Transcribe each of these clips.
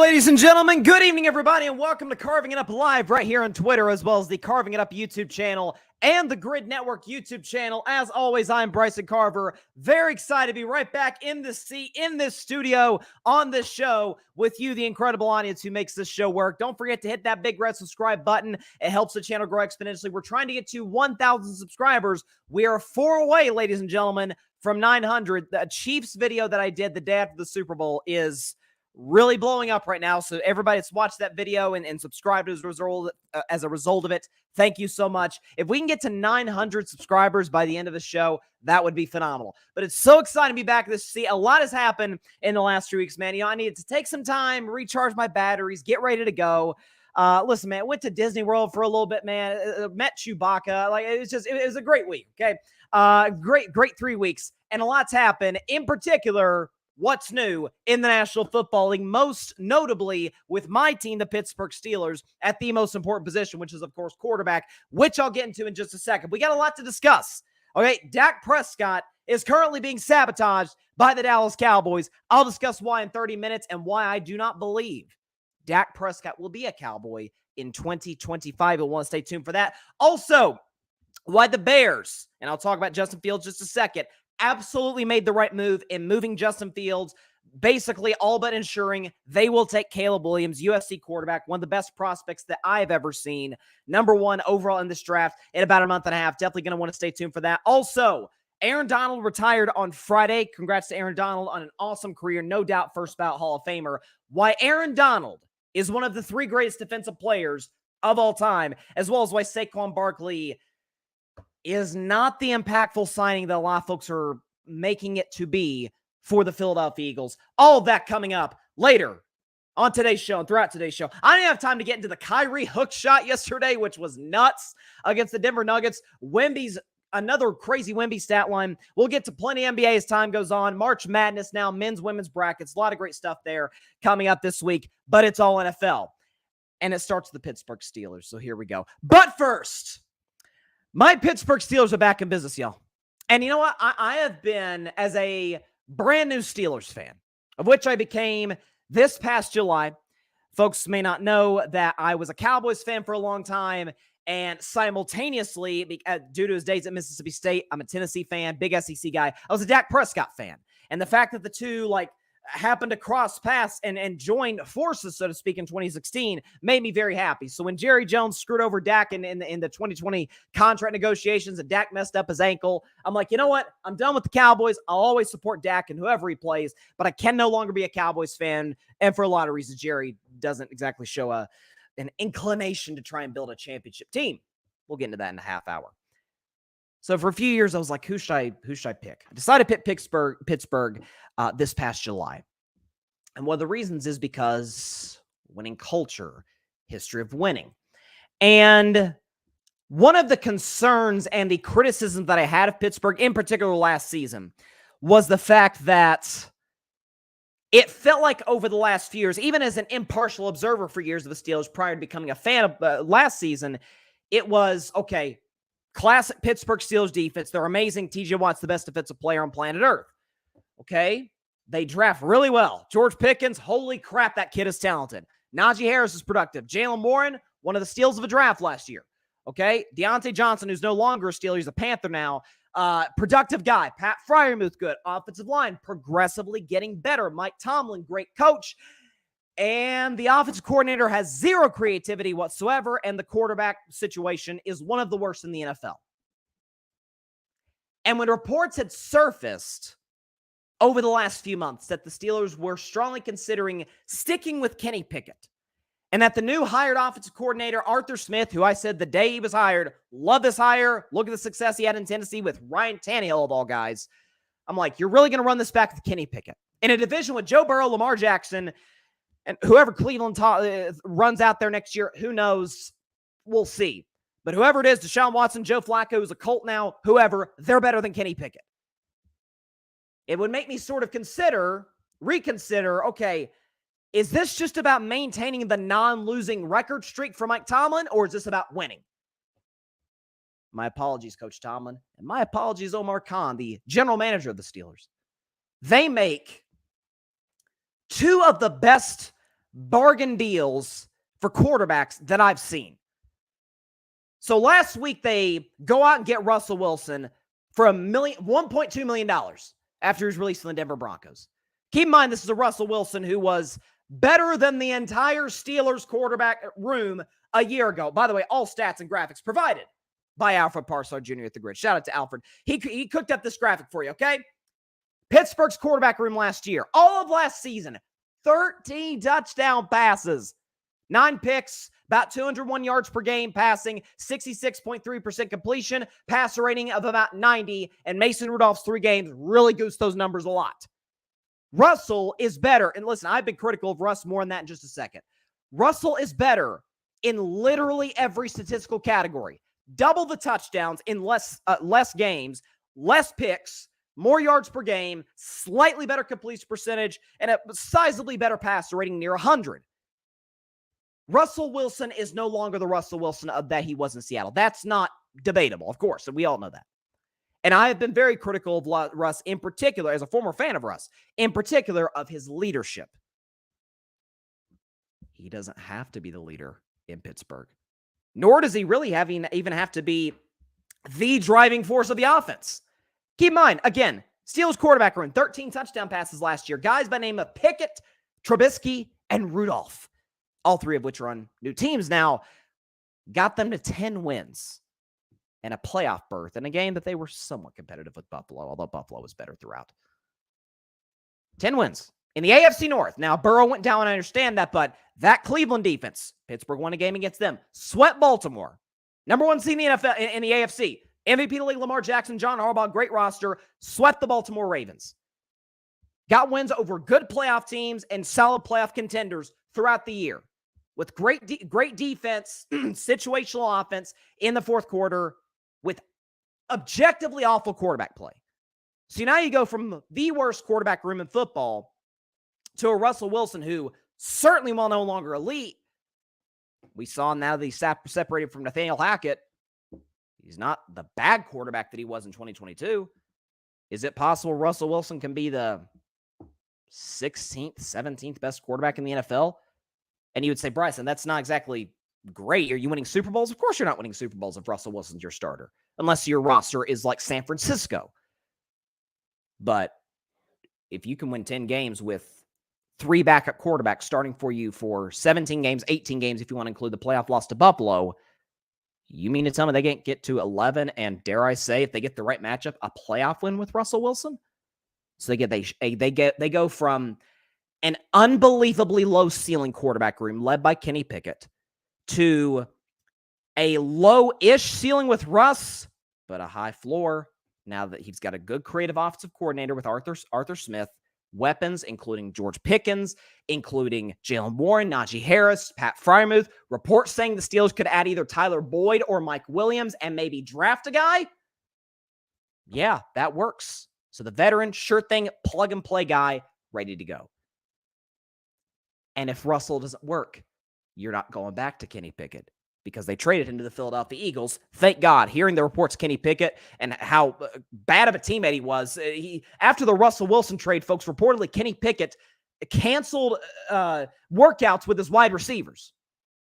ladies and gentlemen, good evening, everybody, and welcome to Carving It Up Live right here on Twitter, as well as the Carving It Up YouTube channel and the Grid Network YouTube channel. As always, I'm Bryson Carver. Very excited to be right back in this seat, in this studio, on this show with you, the incredible audience who makes this show work. Don't forget to hit that big red subscribe button. It helps the channel grow exponentially. We're trying to get to 1,000 subscribers. We are 4 away, ladies and gentlemen, from 900. The Chiefs video that I did the day after the Super Bowl is really blowing up right now. So everybody that's watched that video and subscribed as a result of it, thank you so much. If we can get to 900 subscribers by the end of the show, that would be phenomenal. But it's so exciting to be back this see. A lot has happened in the last 2 weeks, man. You know, I needed to take some time, recharge my batteries, get ready to go. Listen, man, went to Disney World for a little bit, man. Met Chewbacca. Like, it was a great week. Okay. Great 3 weeks. And a lot's happened. In particular, what's new in the National Football League, most notably with my team, the Pittsburgh Steelers, at the most important position, which is, of course, quarterback, which I'll get into in just a second. We got a lot to discuss. Okay, Dak Prescott is currently being sabotaged by the Dallas Cowboys. I'll discuss why in 30 minutes and why I do not believe Dak Prescott will be a Cowboy in 2025. You'll want to stay tuned for that. Also, why the Bears, and I'll talk about Justin Fields just a second, absolutely made the right move in moving Justin Fields, basically all but ensuring they will take Caleb Williams, USC quarterback, one of the best prospects that I've ever seen. Number 1 overall in this draft in about a month and a half. Definitely going to want to stay tuned for that. Also, Aaron Donald retired on Friday. Congrats to Aaron Donald on an awesome career. No doubt first ballot Hall of Famer. Why Aaron Donald is one of the 3 greatest defensive players of all time, as well as why Saquon Barkley is not the impactful signing that a lot of folks are making it to be for the Philadelphia Eagles. All of that coming up later on today's show and throughout today's show. I didn't have time to get into the Kyrie hook shot yesterday, which was nuts against the Denver Nuggets. Wemby's another crazy Wemby stat line. We'll get to plenty NBA as time goes on. March Madness now, men's, women's brackets. A lot of great stuff there coming up this week, but it's all NFL. And it starts with the Pittsburgh Steelers, so here we go. But first, my Pittsburgh Steelers are back in business, y'all. And you know what? I have been, as a brand new Steelers fan, of which I became this past July. Folks may not know that I was a Cowboys fan for a long time, and simultaneously, due to his days at Mississippi State, I'm a Tennessee fan, big SEC guy. I was a Dak Prescott fan. And the fact that the two, happened to cross paths and join forces, so to speak, in 2016 made me very happy. So when Jerry Jones screwed over Dak in the 2020 contract negotiations and Dak messed up his ankle, I'm like, you know what? I'm done with the Cowboys. I'll always support Dak and whoever he plays, but I can no longer be a Cowboys fan. And for a lot of reasons, Jerry doesn't exactly show an inclination to try and build a championship team. We'll get into that in a half hour. So for a few years, I was like, who should I pick? I decided to pick Pittsburgh this past July. And one of the reasons is because winning culture, history of winning. And one of the concerns and the criticism that I had of Pittsburgh, in particular last season, was the fact that it felt like over the last few years, even as an impartial observer for years of the Steelers prior to becoming a fan of last season, it was, okay, classic Pittsburgh Steelers defense. They're amazing. TJ Watt's the best defensive player on planet Earth. Okay? They draft really well. George Pickens, holy crap, that kid is talented. Najee Harris is productive. Jalen Warren, one of the steals of a draft last year. Okay? Deontay Johnson, who's no longer a Steeler, he's a Panther now. Productive guy. Pat Freiermuth, good. Offensive line, progressively getting better. Mike Tomlin, great coach. And the offensive coordinator has zero creativity whatsoever, and the quarterback situation is one of the worst in the NFL. And when reports had surfaced over the last few months that the Steelers were strongly considering sticking with Kenny Pickett, and that the new hired offensive coordinator, Arthur Smith, who I said the day he was hired, love this hire, look at the success he had in Tennessee with Ryan Tannehill of all guys, I'm like, you're really going to run this back with Kenny Pickett? In a division with Joe Burrow, Lamar Jackson, and whoever Cleveland runs out there next year, who knows? We'll see. But whoever it is, Deshaun Watson, Joe Flacco, who's a Colt now, whoever, they're better than Kenny Pickett. It would make me sort of reconsider, okay, is this just about maintaining the non-losing record streak for Mike Tomlin, or is this about winning? My apologies, Coach Tomlin. And my apologies, Omar Khan, the general manager of the Steelers. They make two of the best bargain deals for quarterbacks that I've seen. So last week, they go out and get Russell Wilson for $1.2 million after he was released from the Denver Broncos. Keep in mind, this is a Russell Wilson who was better than the entire Steelers quarterback room a year ago. By the way, all stats and graphics provided by Alfred Parsard Jr. at the Grid. Shout out to Alfred. He cooked up this graphic for you, okay? Pittsburgh's quarterback room last year, all of last season, 13 touchdown passes, 9 picks, about 201 yards per game passing, 66.3% completion, passer rating of about 90, and Mason Rudolph's 3 games really goose those numbers a lot. Russell is better, and listen, I've been critical of Russ more than that in just a second. Russell is better in literally every statistical category. Double the touchdowns in less games, less picks, more yards per game, slightly better completion percentage, and a sizably better passer rating near 100. Russell Wilson is no longer the Russell Wilson that he was in Seattle. That's not debatable, of course, and we all know that. And I have been very critical of Russ in particular, as a former fan of Russ, in particular of his leadership. He doesn't have to be the leader in Pittsburgh, nor does he really even have to be the driving force of the offense. Keep in mind, again, Steelers quarterback room, 13 touchdown passes last year. Guys by name of Pickett, Trubisky, and Rudolph, all 3 of which are on new teams now, got them to 10 wins and a playoff berth in a game that they were somewhat competitive with Buffalo, although Buffalo was better throughout. 10 wins in the AFC North. Now, Burrow went down, I understand that, but that Cleveland defense, Pittsburgh won a game against them, swept Baltimore. Number 1 seed in the NFL, in the AFC. MVP of the league, Lamar Jackson, John Harbaugh, great roster, swept the Baltimore Ravens. Got wins over good playoff teams and solid playoff contenders throughout the year. With great defense, situational offense in the fourth quarter, with objectively awful quarterback play. So now you go from the worst quarterback room in football to a Russell Wilson who certainly, while no longer elite, we saw now that he's separated from Nathaniel Hackett, he's not the bad quarterback that he was in 2022. Is it possible Russell Wilson can be the 16th, 17th best quarterback in the NFL? And you would say, Bryson, that's not exactly great. Are you winning Super Bowls? Of course you're not winning Super Bowls if Russell Wilson's your starter, unless your roster is like San Francisco. But if you can win 10 games with 3 backup quarterbacks starting for you for 17 games, 18 games, if you want to include the playoff loss to Buffalo, you mean to tell me they can't get to 11 and, dare I say, if they get the right matchup, a playoff win with Russell Wilson? So they go from an unbelievably low ceiling quarterback room led by Kenny Pickett to a low-ish ceiling with Russ, but a high floor now that he's got a good creative offensive coordinator with Arthur Smith, weapons including George Pickens, including Jalen Warren, Najee Harris, Pat Freiermuth, reports saying the Steelers could add either Tyler Boyd or Mike Williams and maybe draft a guy. Yeah, that works. So the veteran, sure thing, plug-and-play guy, ready to go. And if Russell doesn't work, you're not going back to Kenny Pickett because they traded him to the Philadelphia Eagles. Thank God. Hearing the reports, Kenny Pickett, and how bad of a teammate he was. After the Russell Wilson trade, folks, reportedly Kenny Pickett canceled workouts with his wide receivers.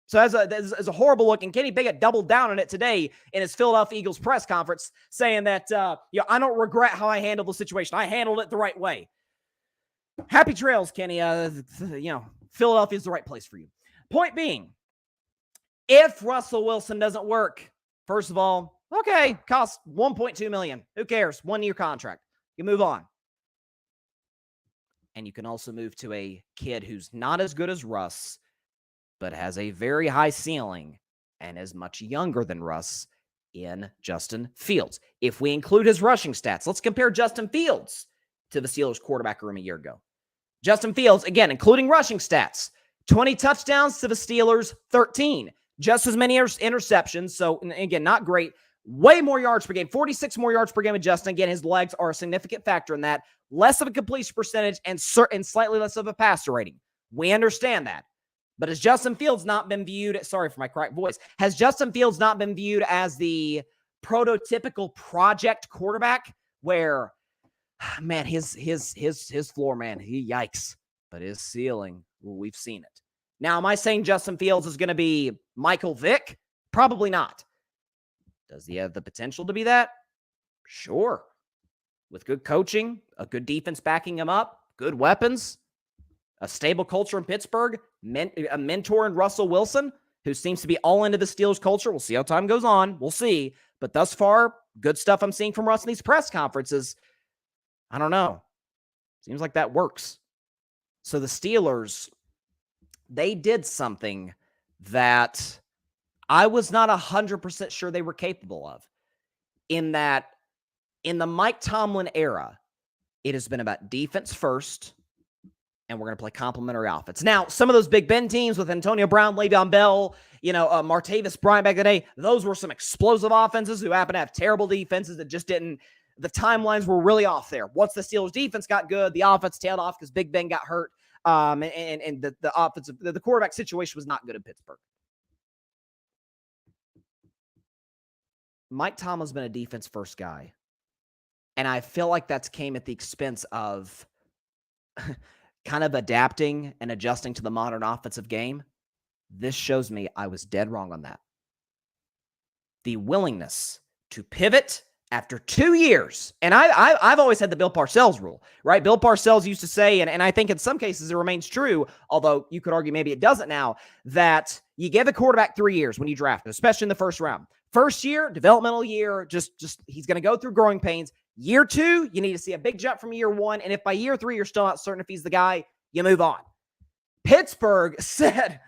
So as a horrible look, and Kenny Pickett doubled down on it today in his Philadelphia Eagles press conference, saying that, I don't regret how I handled the situation. I handled it the right way. Happy trails, Kenny. Philadelphia is the right place for you. Point being, if Russell Wilson doesn't work, first of all, okay, costs $1.2 million. Who cares? 1-year contract. You move on. And you can also move to a kid who's not as good as Russ, but has a very high ceiling and is much younger than Russ in Justin Fields. If we include his rushing stats, let's compare Justin Fields to the Steelers quarterback room a year ago. Justin Fields, again, including rushing stats, 20 touchdowns to the Steelers, 13. Just as many interceptions. So, again, not great. Way more yards per game, 46 more yards per game with Justin. Again, his legs are a significant factor in that. Less of a completion percentage and slightly less of a passer rating. We understand that. But has Justin Fields not been viewed, sorry for my cracked voice, has Justin Fields not been viewed as the prototypical project quarterback where, man, his floor, man, yikes. But his ceiling, well, we've seen it. Now, am I saying Justin Fields is going to be Michael Vick? Probably not. Does he have the potential to be that? Sure. With good coaching, a good defense backing him up, good weapons, a stable culture in Pittsburgh, a mentor in Russell Wilson, who seems to be all into the Steelers culture. We'll see how time goes on. We'll see. But thus far, good stuff I'm seeing from Russ in these press conferences. I don't know. Seems like that works. So the Steelers, they did something that I was not 100% sure they were capable of. In that, in the Mike Tomlin era, it has been about defense first, and we're going to play complementary offense. Now, some of those Big Ben teams with Antonio Brown, Le'Veon Bell, Martavis Bryant back in the day, those were some explosive offenses who happen to have terrible defenses that just didn't, the timelines were really off there. Once the Steelers defense got good, the offense tailed off because Big Ben got hurt, and the offensive, the quarterback situation was not good in Pittsburgh. Mike Tomlin's been a defense first guy, and I feel like that's came at the expense of kind of adapting and adjusting to the modern offensive game. This shows me I was dead wrong on that. The willingness to pivot after 2 years. And I've always had the Bill Parcells rule, right? Bill Parcells used to say, and I think in some cases it remains true, although you could argue maybe it doesn't now, that you give a quarterback 3 years when you draft him, especially in the first round. First year, developmental year, just he's going to go through growing pains. Year 2, you need to see a big jump from year 1. And if by year 3 you're still not certain if he's the guy, you move on. Pittsburgh said,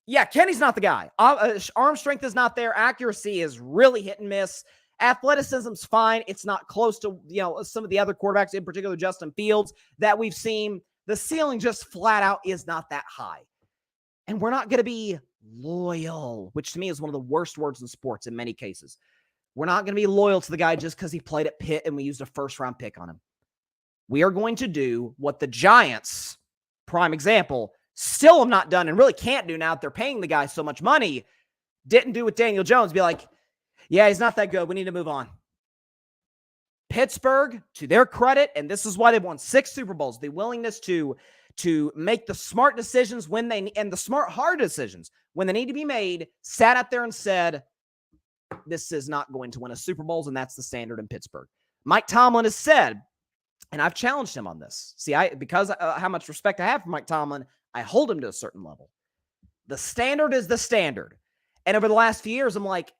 yeah, Kenny's not the guy. Arm strength is not there. Accuracy is really hit and miss. Athleticism's fine. It's not close to, some of the other quarterbacks, in particular Justin Fields, that we've seen. The ceiling just flat out is not that high. And we're not going to be loyal, which to me is one of the worst words in sports in many cases. We're not going to be loyal to the guy just because he played at Pitt and we used a first-round pick on him. We are going to do what the Giants, prime example, still have not done and really can't do now that they're paying the guy so much money, didn't do with Daniel Jones. Be like, yeah, he's not that good. We need to move on. Pittsburgh, to their credit, and this is why they've won 6 Super Bowls, the willingness to make the smart decisions and the smart, hard decisions when they need to be made, sat out there and said, this is not going to win a Super Bowl, and that's the standard in Pittsburgh. Mike Tomlin has said, and I've challenged him on this. See, because how much respect I have for Mike Tomlin, I hold him to a certain level. The standard is the standard. And over the last few years, I'm like,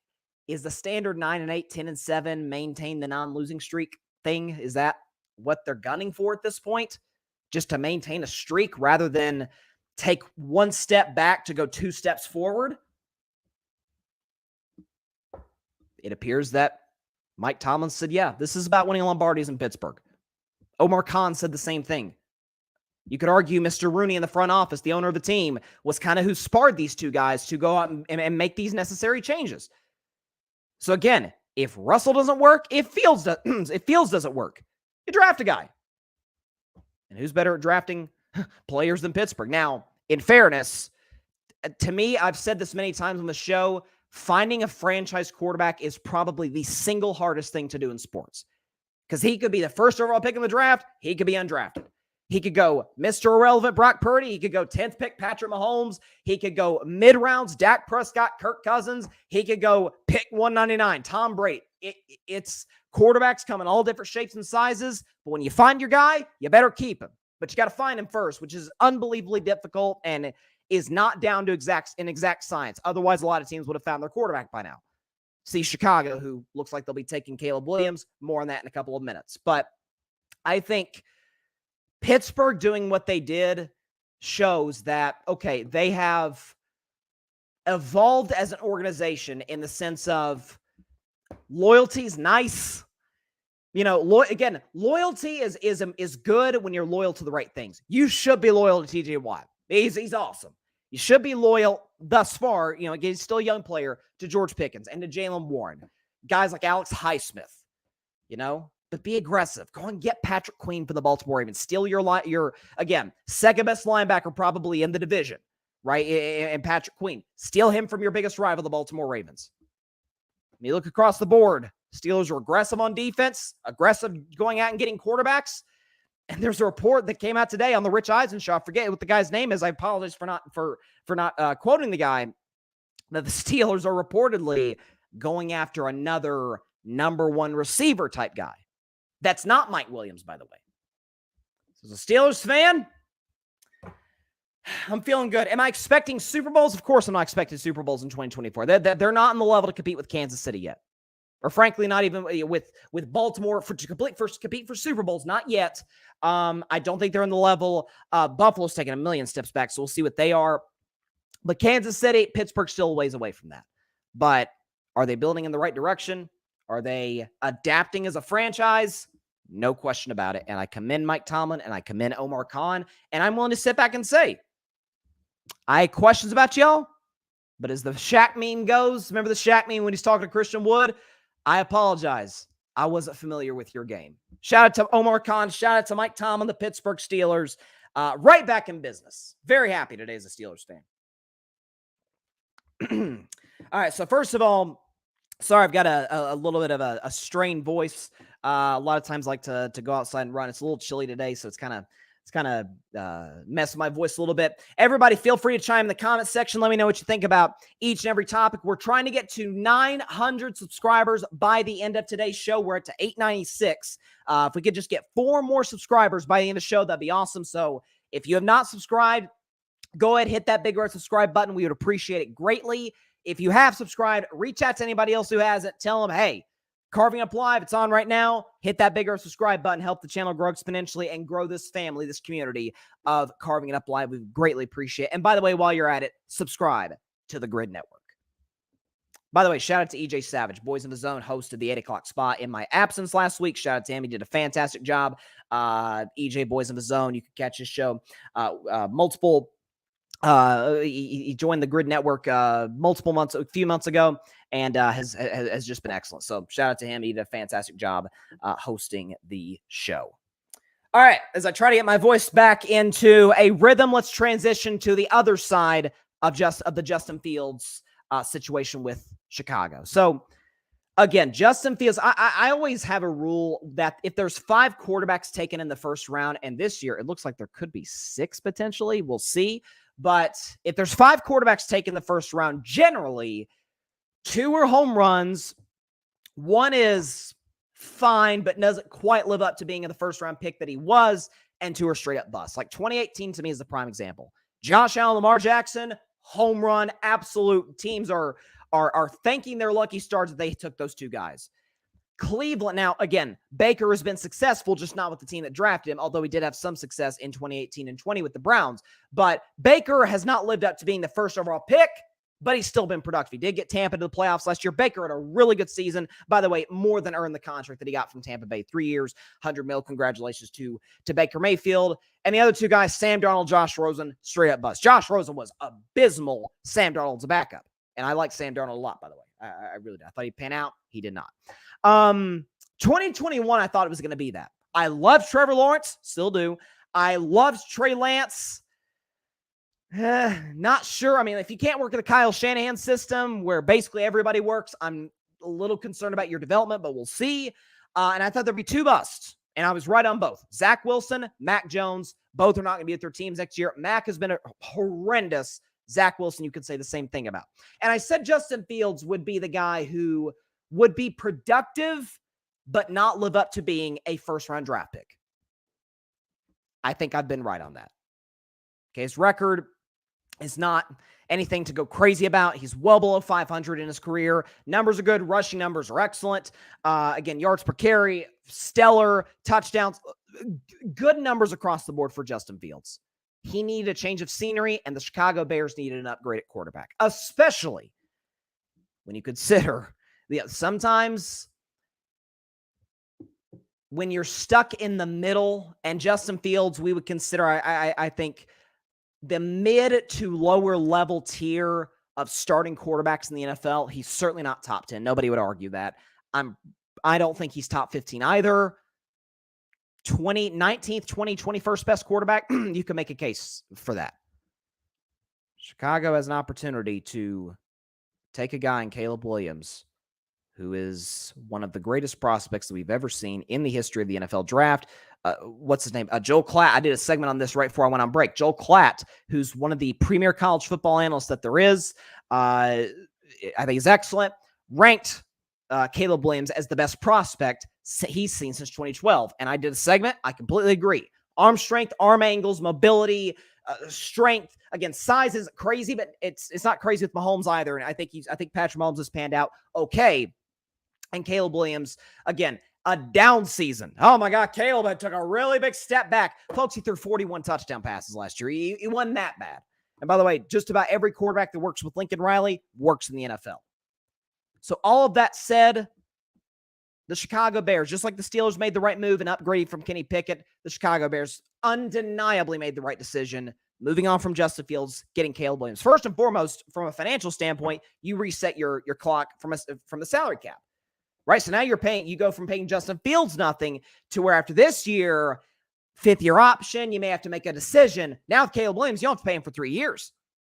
is the standard 9-8, 10-7, maintain the non-losing streak thing? Is that what they're gunning for at this point? Just to maintain a streak rather than take 1 step back to go 2 steps forward? It appears that Mike Tomlin said, yeah, this is about winning Lombardis in Pittsburgh. Omar Khan said the same thing. You could argue Mr. Rooney in the front office, the owner of the team, was kind of who sparred these 2 guys to go out and make these necessary changes. So again, if Russell doesn't work, if Fields doesn't work, you draft a guy. And who's better at drafting players than Pittsburgh? Now, in fairness, to me, I've said this many times on the show, finding a franchise quarterback is probably the single hardest thing to do in sports. Because he could be the first overall pick in the draft. He could be undrafted. He could go Mr. Irrelevant Brock Purdy. He could go 10th pick Patrick Mahomes. He could go mid-rounds Dak Prescott, Kirk Cousins. He could go pick 199 Tom Brady. It's quarterbacks come in all different shapes and sizes. But when you find your guy, you better keep him. But you got to find him first, which is unbelievably difficult and is not down to exact science. Otherwise, a lot of teams would have found their quarterback by now. See Chicago, who looks like they'll be taking Caleb Williams. More on that in a couple of minutes. But I think Pittsburgh doing what they did shows that, okay, they have evolved as an organization in the sense of loyalty's nice. Again, loyalty is good when you're loyal to the right things. You should be loyal to T.J. Watt. He's awesome. You should be loyal thus far, he's still a young player, to George Pickens and to Jalen Warren. Guys like Alex Highsmith, but be aggressive. Go and get Patrick Queen for the Baltimore Ravens. Steal your again, second best linebacker probably in the division, right? And Patrick Queen. Steal him from your biggest rival, the Baltimore Ravens. You look across the board. Steelers are aggressive on defense, aggressive going out and getting quarterbacks. And there's a report that came out today on the Rich Eisen show. I forget what the guy's name is. I apologize for not quoting the guy. That the Steelers are reportedly going after another number one receiver type guy. That's not Mike Williams, by the way. So as a Steelers fan, I'm feeling good. Am I expecting Super Bowls? Of course I'm not expecting Super Bowls in 2024. They're not on the level to compete with Kansas City yet. Or frankly, not even with Baltimore to compete for Super Bowls. Not yet. I don't think they're on the level. Buffalo's taking a million steps back, so we'll see what they are. But Kansas City, Pittsburgh still a ways away from that. But are they building in the right direction? Are they adapting as a franchise? No question about it. And I commend Mike Tomlin and I commend Omar Khan. And I'm willing to sit back and say, I had questions about y'all, but as the Shaq meme goes, remember the Shaq meme when he's talking to Christian Wood? I apologize. I wasn't familiar with your game. Shout out to Omar Khan. Shout out to Mike Tomlin, the Pittsburgh Steelers. Right back in business. Very happy today as a Steelers fan. All right, so first of all, sorry, I've got a little bit of a strained voice. A lot of times I like to go outside and run. It's a little chilly today, so it's kind of messed with my voice a little bit. Everybody, feel free to chime in the comment section. Let me know what you think about each and every topic. We're trying to get to 900 subscribers by the end of today's show. We're at 896. If we could just get 4 more subscribers by the end of the show, that'd be awesome. So if you have not subscribed, go ahead, hit that big red subscribe button. We would appreciate it greatly. If you have subscribed, reach out to anybody else who hasn't. Tell them, hey, Carving Up Live, it's on right now. Hit that big red subscribe button. Help the channel grow exponentially and grow this family, this community of Carving It Up Live. We greatly appreciate it. And by the way, while you're at it, subscribe to the Grid Network. By the way, shout out to EJ Savage. Boys in the Zone hosted the 8 o'clock spot in my absence last week. Shout out to him. He did a fantastic job. EJ Boys in the Zone. You can catch his show he joined the Grid Network a few months ago, and has just been excellent. So shout out to him. He did a fantastic job hosting the show. All right, as I try to get my voice back into a rhythm, let's transition to the other side of the Justin Fields situation with Chicago. So again, Justin Fields, I always have a rule that if there's 5 quarterbacks taken in the first round, and this year it looks like there could be 6 potentially, we'll see. But if there's 5 quarterbacks taken in the first round, generally 2 are home runs, 1 is fine, but doesn't quite live up to being in the first round pick that he was, and 2 are straight up busts. Like 2018 to me is the prime example. Josh Allen, Lamar Jackson, home run, absolute. Teams are thanking their lucky stars that they took those 2 guys. Cleveland, now, again, Baker has been successful, just not with the team that drafted him, although he did have some success in 2018 and 20 with the Browns. But Baker has not lived up to being the first overall pick, but he's still been productive. He did get Tampa to the playoffs last year. Baker had a really good season. By the way, more than earned the contract that he got from Tampa Bay. 3 years, $100 million. Congratulations to Baker Mayfield. And the other 2 guys, Sam Darnold, Josh Rosen, straight up bust. Josh Rosen was abysmal. Sam Darnold's a backup. And I like Sam Darnold a lot, by the way. I really did. I thought he'd pan out. He did not. 2021, I thought it was going to be that. I loved Trevor Lawrence. Still do. I loved Trey Lance. Not sure. I mean, if you can't work in the Kyle Shanahan system where basically everybody works, I'm a little concerned about your development, but we'll see. And I thought there'd be 2 busts. And I was right on both. Zach Wilson, Mac Jones. Both are not going to be with their teams next year. Mac has been horrendous. Zach Wilson, you could say the same thing about. And I said Justin Fields would be the guy who would be productive, but not live up to being a first-round draft pick. I think I've been right on that. Okay, his record is not anything to go crazy about. He's well below 500 in his career. Numbers are good. Rushing numbers are excellent. Again, yards per carry, stellar. Touchdowns, good numbers across the board for Justin Fields. He needed a change of scenery, and the Chicago Bears needed an upgrade at quarterback, especially when you consider sometimes when you're stuck in the middle, and Justin Fields, we would consider, I think, the mid to lower level tier of starting quarterbacks in the NFL. He's certainly not top 10. Nobody would argue that. I don't think he's top 15 either. 19th, 21st best quarterback, you can make a case for that. Chicago has an opportunity to take a guy in Caleb Williams, who is one of the greatest prospects that we've ever seen in the history of the NFL draft. what's his name? Joel Klatt. I did a segment on this right before I went on break. Joel Klatt, who's one of the premier college football analysts that there is, I think he's excellent, ranked Caleb Williams as the best prospect he's seen since 2012. And I did a segment. I completely agree. Arm strength, arm angles, mobility, strength. Again, size isn't crazy, but it's not crazy with Mahomes either. And I think Patrick Mahomes has panned out okay. And Caleb Williams, again, a down season. Oh my God, Caleb took a really big step back. Folks, he threw 41 touchdown passes last year. He wasn't that bad. And by the way, just about every quarterback that works with Lincoln Riley works in the NFL. So all of that said, the Chicago Bears, just like the Steelers made the right move and upgraded from Kenny Pickett, the Chicago Bears undeniably made the right decision, moving on from Justin Fields, getting Caleb Williams. First and foremost, from a financial standpoint, you reset your clock from the salary cap, right? So now you go from paying Justin Fields nothing to where after this year, fifth-year option, you may have to make a decision. Now with Caleb Williams, you don't have to pay him for 3 years.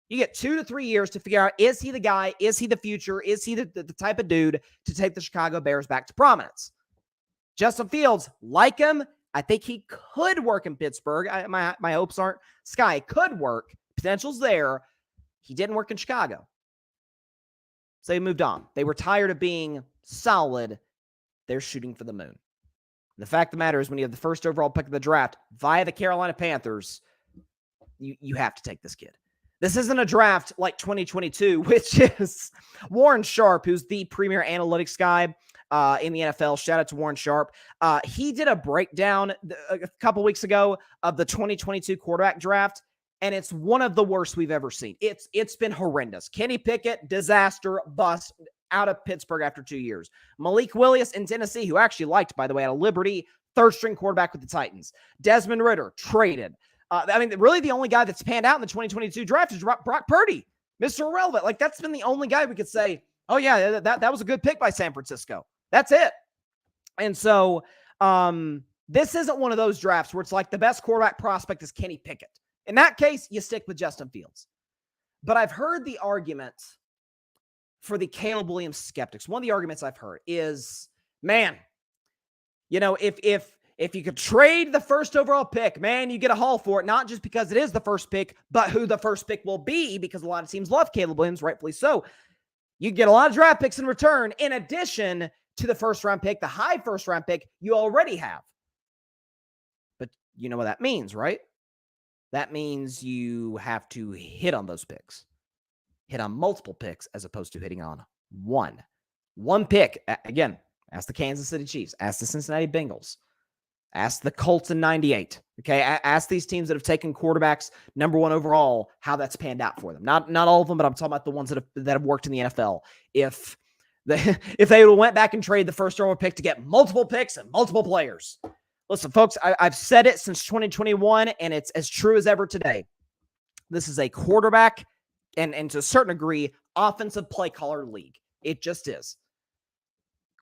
You get 2 to 3 years to figure out, is he the guy? Is he the future? Is he the type of dude to take the Chicago Bears back to prominence? Justin Fields, like him, I think he could work in Pittsburgh. My hopes aren't sky. It could work. Potential's there. He didn't work in Chicago. So they moved on. They were tired of being solid. They're shooting for the moon. The fact of the matter is, when you have the first overall pick of the draft via the Carolina Panthers, you have to take this kid. This isn't a draft like 2022, which is Warren Sharp, who's the premier analytics guy in the NFL. Shout out to Warren Sharp. He did a breakdown a couple weeks ago of the 2022 quarterback draft, and it's one of the worst we've ever seen. It's been horrendous. Kenny Pickett, disaster, bust, out of Pittsburgh after 2 years. Malik Willis in Tennessee, who I actually liked, by the way, out of Liberty, third-string quarterback with the Titans. Desmond Ridder, traded. Really the only guy that's panned out in the 2022 draft is Brock Purdy, Mr. Irrelevant. Like, that's been the only guy we could say, oh, yeah, that was a good pick by San Francisco. That's it. And so this isn't one of those drafts where it's like the best quarterback prospect is Kenny Pickett. In that case, you stick with Justin Fields. But I've heard the argument for the Caleb Williams skeptics. One of the arguments I've heard is, man, if you could trade the first overall pick, man, you get a haul for it, not just because it is the first pick, but who the first pick will be, because a lot of teams love Caleb Williams, rightfully so. You get a lot of draft picks in return, in addition to the first-round pick, the high first-round pick you already have. But you know what that means, right? That means you have to hit on those picks. Hit on multiple picks as opposed to hitting on one. One pick. Again, ask the Kansas City Chiefs. Ask the Cincinnati Bengals. Ask the Colts in 98. Okay, ask these teams that have taken quarterbacks number one overall how that's panned out for them. Not all of them, but I'm talking about the ones that have worked in the NFL. If they would have went back and traded the first overall pick to get multiple picks and multiple players. Listen, folks, I've said it since 2021, and it's as true as ever today. This is a quarterback and to a certain degree, offensive play caller league. It just is.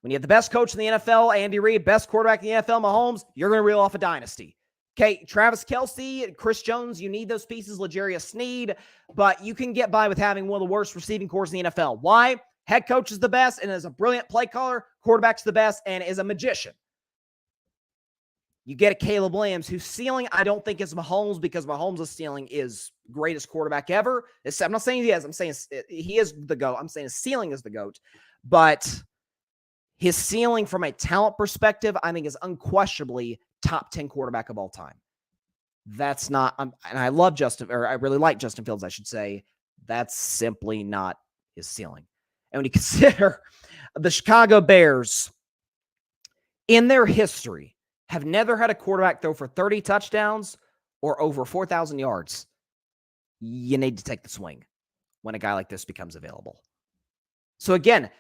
When you have the best coach in the NFL, Andy Reid, best quarterback in the NFL, Mahomes, you're going to reel off a dynasty. Okay, Travis Kelce, Chris Jones, you need those pieces, L'Jarius Sneed, but you can get by with having one of the worst receiving cores in the NFL. Why? Head coach is the best and is a brilliant play caller. Quarterback's the best and is a magician. You get a Caleb Williams whose ceiling I don't think is Mahomes, because Mahomes' ceiling is greatest quarterback ever. I'm not saying he is. I'm saying he is the GOAT. I'm saying his ceiling is the GOAT. But his ceiling from a talent perspective, I think, is unquestionably top 10 quarterback of all time. That's not, and I really like Justin Fields, I should say. That's simply not his ceiling. And when you consider the Chicago Bears, in their history, have never had a quarterback throw for 30 touchdowns or over 4,000 yards, you need to take the swing when a guy like this becomes available. So again,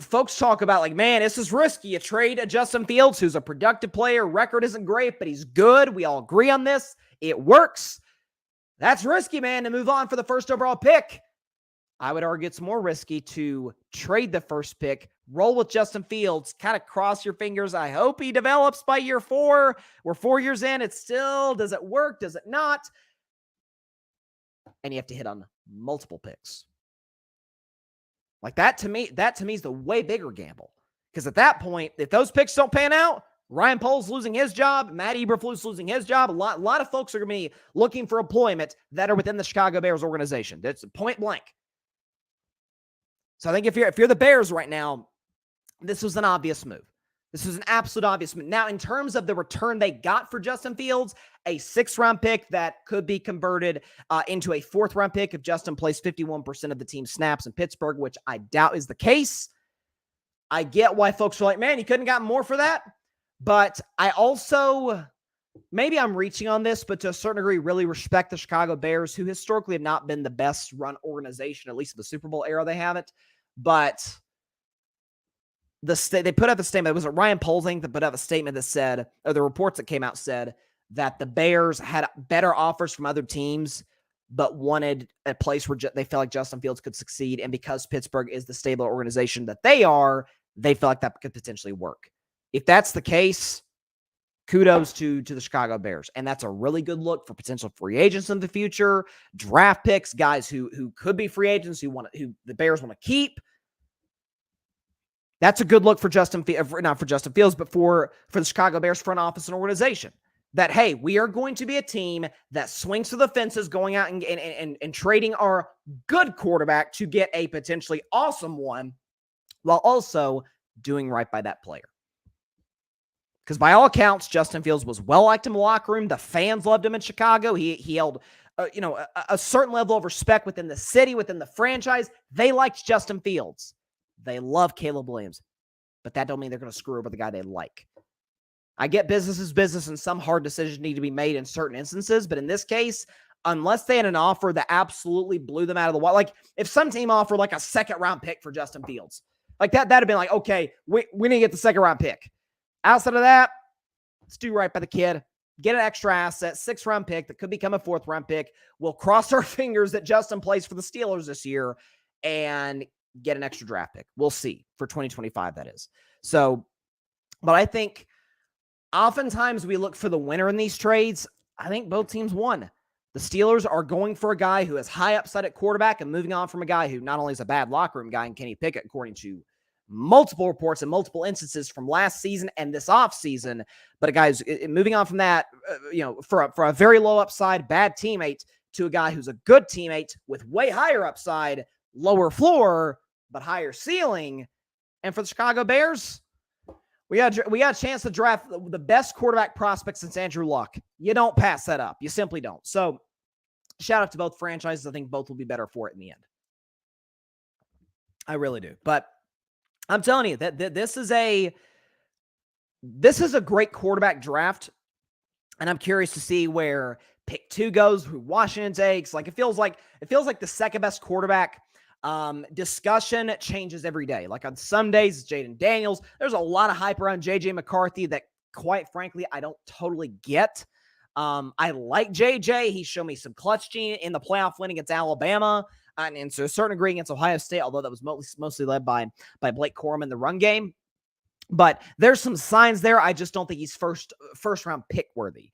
folks talk about like, man, this is risky. You trade a Justin Fields, who's a productive player. Record isn't great, but he's good. We all agree on this. It works. That's risky, man, to move on for the first overall pick. I would argue it's more risky to trade the first pick, roll with Justin Fields, kind of cross your fingers. I hope he develops by year 4. We're 4 years in. It's still, does it work? Does it not? And you have to hit on multiple picks. Like that to me is the way bigger gamble. Because at that point, if those picks don't pan out, Ryan Poles losing his job. Matt Eberflus losing his job. A lot of folks are going to be looking for employment that are within the Chicago Bears organization. That's point blank. So I think if you're the Bears right now, this was an obvious move. This was an absolute obvious move. Now, in terms of the return they got for Justin Fields, a 6th-round pick that could be converted into a 4th-round pick if Justin plays 51% of the team snaps in Pittsburgh, which I doubt is the case. I get why folks are like, man, you couldn't have gotten more for that. But I also, maybe I'm reaching on this, but to a certain degree, really respect the Chicago Bears, who historically have not been the best run organization, at least in the Super Bowl era they haven't. But they put out the statement. It was Ryan Poles that put out a statement that said, or the reports that came out said, that the Bears had better offers from other teams, but wanted a place where they felt like Justin Fields could succeed. And because Pittsburgh is the stable organization that they are, they felt like that could potentially work. If that's the case, kudos to the Chicago Bears. And that's a really good look for potential free agents in the future, draft picks, guys who could be free agents, who the Bears want to keep. That's a good look for not for Justin Fields, but for the Chicago Bears front office and organization. That, hey, we are going to be a team that swings for the fences, going out and trading our good quarterback to get a potentially awesome one, while also doing right by that player. Because by all accounts, Justin Fields was well-liked in the locker room. The fans loved him in Chicago. He held a certain level of respect within the city, within the franchise. They liked Justin Fields. They love Caleb Williams. But that don't mean they're going to screw over the guy they like. I get business is business and some hard decisions need to be made in certain instances. But in this case, unless they had an offer that absolutely blew them out of the water, like if some team offered like a 2nd-round pick for Justin Fields, like that'd have been like, okay, we need to get the 2nd-round pick. Outside of that, let's do right by the kid. Get an extra asset, 6th-round pick that could become a 4th-round pick. We'll cross our fingers that Justin plays for the Steelers this year and get an extra draft pick. We'll see for 2025, that is. So, but I think oftentimes we look for the winner in these trades. I think both teams won. The Steelers are going for a guy who is high upside at quarterback and moving on from a guy who not only is a bad locker room guy in Kenny Pickett, according to multiple reports and multiple instances from last season and this offseason, but a guy who's moving on from that, for a very low upside, bad teammate to a guy who's a good teammate with way higher upside, lower floor, but higher ceiling. And for the Chicago Bears, we got a chance to draft the best quarterback prospect since Andrew Luck. You don't pass that up. You simply don't. So shout out to both franchises. I think both will be better for it in the end. I really do. But I'm telling you that this is a great quarterback draft, and I'm curious to see where pick 2 goes, who Washington takes. Like it feels like the 2nd best quarterback discussion changes every day. Like on some days, it's Jaden Daniels. There's a lot of hype around JJ McCarthy that, quite frankly, I don't totally get. I like JJ. He showed me some clutch gene in the playoff win against Alabama. And to a certain degree against Ohio State, although that was mostly led by Blake Corum in the run game. But there's some signs there. I just don't think he's first round pick worthy.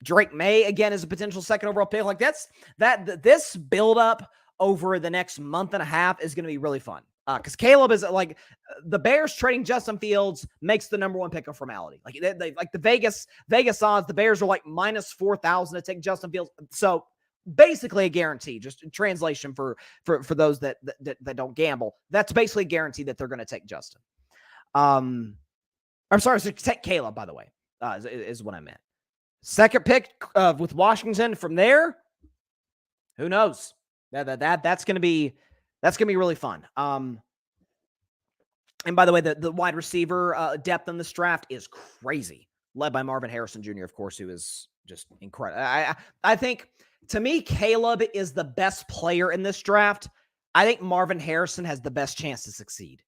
Drake May, again, is a potential 2nd overall pick. Like this build up over the next month and a half is going to be really fun. Because Caleb is like the Bears trading Justin Fields makes the number 1 pick a formality. Like they like the Vegas odds, the Bears are like minus 4,000 to take Justin Fields. So basically a guarantee, just translation for those that don't gamble. That's basically a guarantee that they're going to take Justin. I'm sorry, so take Caleb, by the way, is what I meant. 2nd pick with Washington. From there, who knows? That's going to be really fun. And by the way, the wide receiver depth in this draft is crazy, led by Marvin Harrison Jr., of course, who is just incredible. I think, to me, Caleb is the best player in this draft. I think Marvin Harrison has the best chance to succeed.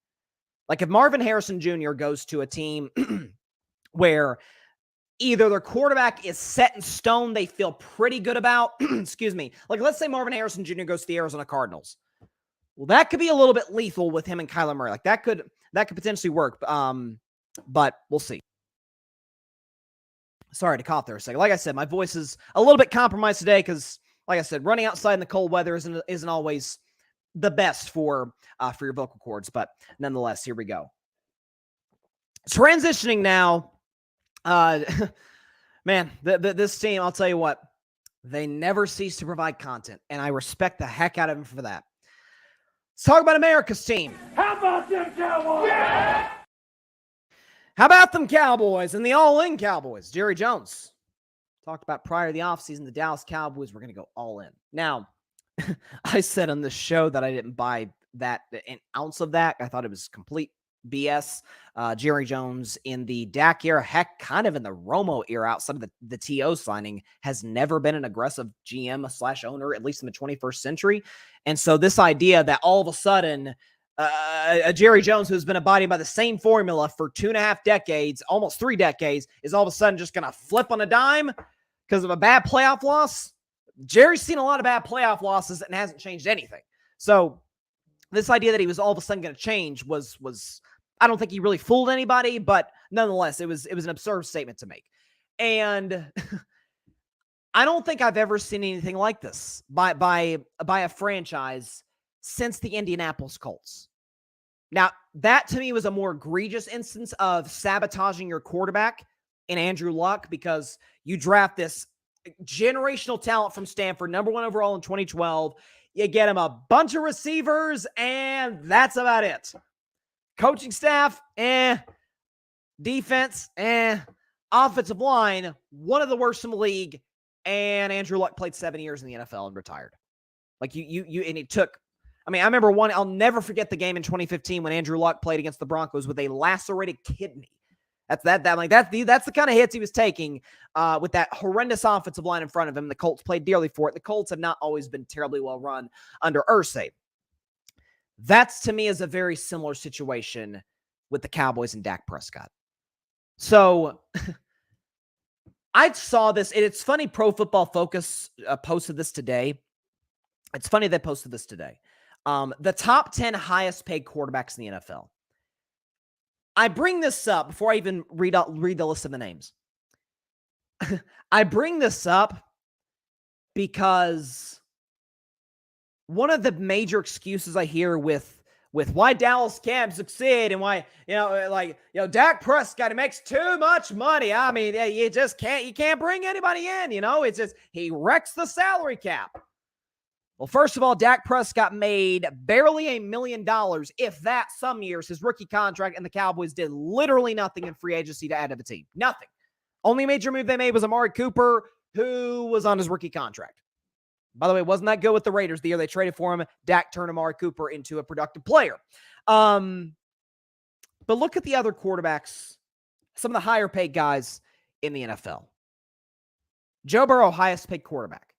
Like if Marvin Harrison Jr. goes to a team where either their quarterback is set in stone, they feel pretty good about, excuse me, like let's say Marvin Harrison Jr. goes to the Arizona Cardinals. Well, that could be a little bit lethal with him and Kyler Murray. Like that could potentially work. But we'll see. Sorry to cough there a second. Like I said, my voice is a little bit compromised today because, like I said, running outside in the cold weather isn't always the best for your vocal cords. But nonetheless, here we go. Transitioning now, man, this team, I'll tell you what, they never cease to provide content, and I respect the heck out of them for that. Let's talk about America's team. How about them Cowboys? Yeah! How about them Cowboys and the all-in Cowboys? Jerry Jones talked about prior to the offseason, the Dallas Cowboys were going to go all in. Now, I said on this show that I didn't buy that an ounce of that. I thought it was complete BS. Jerry Jones in the Dak era, heck, kind of in the Romo era outside of the TO signing, has never been an aggressive GM/owner, at least in the 21st century. And so this idea that all of a sudden a Jerry Jones who's been abiding by the same formula for 2.5 decades, almost 3 decades, is all of a sudden just going to flip on a dime because of a bad playoff loss. Jerry's seen a lot of bad playoff losses and hasn't changed anything. So this idea that he was all of a sudden going to change was I don't think he really fooled anybody, but nonetheless, it was an absurd statement to make. And I don't think I've ever seen anything like this by a franchise since the Indianapolis Colts. Now, that to me was a more egregious instance of sabotaging your quarterback in Andrew Luck, because you draft this generational talent from Stanford, number 1 overall in 2012. You get him a bunch of receivers, and that's about it. Coaching staff, defense, offensive line, one of the worst in the league, and Andrew Luck played 7 years in the NFL and retired. Like and it took, I remember I'll never forget the game in 2015 when Andrew Luck played against the Broncos with a lacerated kidney. That's the kind of hits he was taking with that horrendous offensive line in front of him. The Colts paid dearly for it. The Colts have not always been terribly well run under Irsay. That's, to me, is a very similar situation with the Cowboys and Dak Prescott. So I saw this, and it's funny, Pro Football Focus posted this today. It's funny they posted this today. The top 10 highest paid quarterbacks in the NFL. I bring this up before I even read the list of the names. I bring this up because one of the major excuses I hear with why Dallas can't succeed and why, Dak Prescott, he makes too much money. You can't bring anybody in, it's just, he wrecks the salary cap. Well, first of all, Dak Prescott made barely $1 million, if that, some years, his rookie contract, and the Cowboys did literally nothing in free agency to add to the team. Nothing. Only major move they made was Amari Cooper, who was on his rookie contract. By the way, wasn't that good with the Raiders the year they traded for him? Dak turned Amari Cooper into a productive player. But look at the other quarterbacks, some of the higher paid guys in the NFL. Joe Burrow, highest paid quarterback.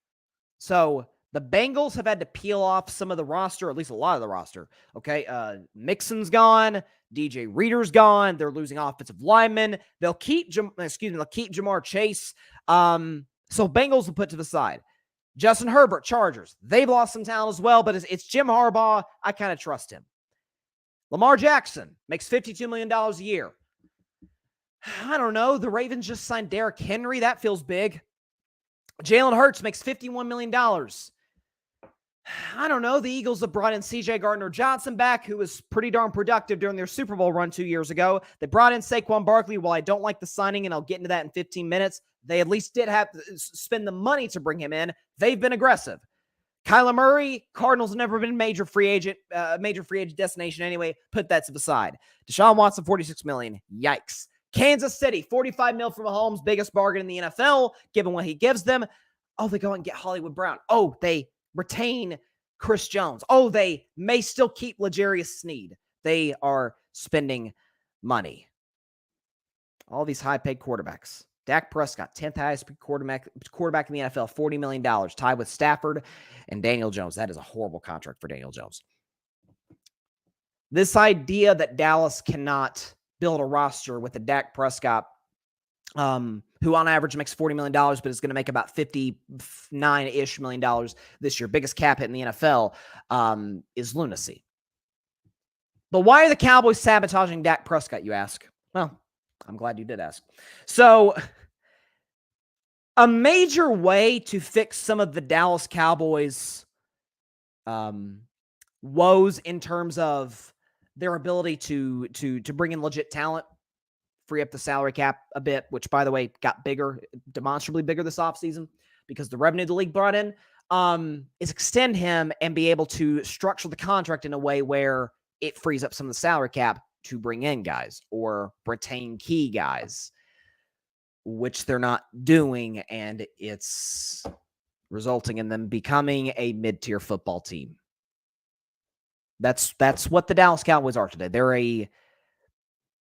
So the Bengals have had to peel off some of the roster, or at least a lot of the roster. Okay, Mixon's gone. DJ Reader's gone. They're losing offensive linemen. They'll keep Jamar Chase. So Bengals will put to the side. Justin Herbert, Chargers. They've lost some talent as well, but it's Jim Harbaugh. I kind of trust him. Lamar Jackson makes $52 million a year. I don't know. The Ravens just signed Derrick Henry. That feels big. Jalen Hurts makes $51 million. I don't know. The Eagles have brought in C.J. Gardner-Johnson back, who was pretty darn productive during their Super Bowl run 2 years ago. They brought in Saquon Barkley. While I don't like the signing, and I'll get into that in 15 minutes, they at least did have to spend the money to bring him in. They've been aggressive. Kyler Murray, Cardinals have never been a major free agent destination anyway. Put that to the side. Deshaun Watson, $46 million. Yikes. Kansas City, $45 million from Mahomes, biggest bargain in the NFL, given what he gives them. Oh, they go and get Hollywood Brown. Oh, they retain Chris Jones. Oh, they may still keep L'Jarius Sneed. They are spending money. All these high-paid quarterbacks. Dak Prescott, 10th highest quarterback in the NFL, $40 million, tied with Stafford and Daniel Jones. That is a horrible contract for Daniel Jones. This idea that Dallas cannot build a roster with a Dak Prescott, who on average makes $40 million, but is going to make about $59-ish million this year, biggest cap hit in the NFL, is lunacy. But why are the Cowboys sabotaging Dak Prescott, you ask? Well, I'm glad you did ask. So, a major way to fix some of the Dallas Cowboys' woes in terms of their ability to bring in legit talent free up the salary cap a bit, which, by the way, got bigger, demonstrably bigger this offseason because the revenue the league brought in, is extend him and be able to structure the contract in a way where it frees up some of the salary cap to bring in guys or retain key guys, which they're not doing, and it's resulting in them becoming a mid-tier football team. That's what the Dallas Cowboys are today. They're a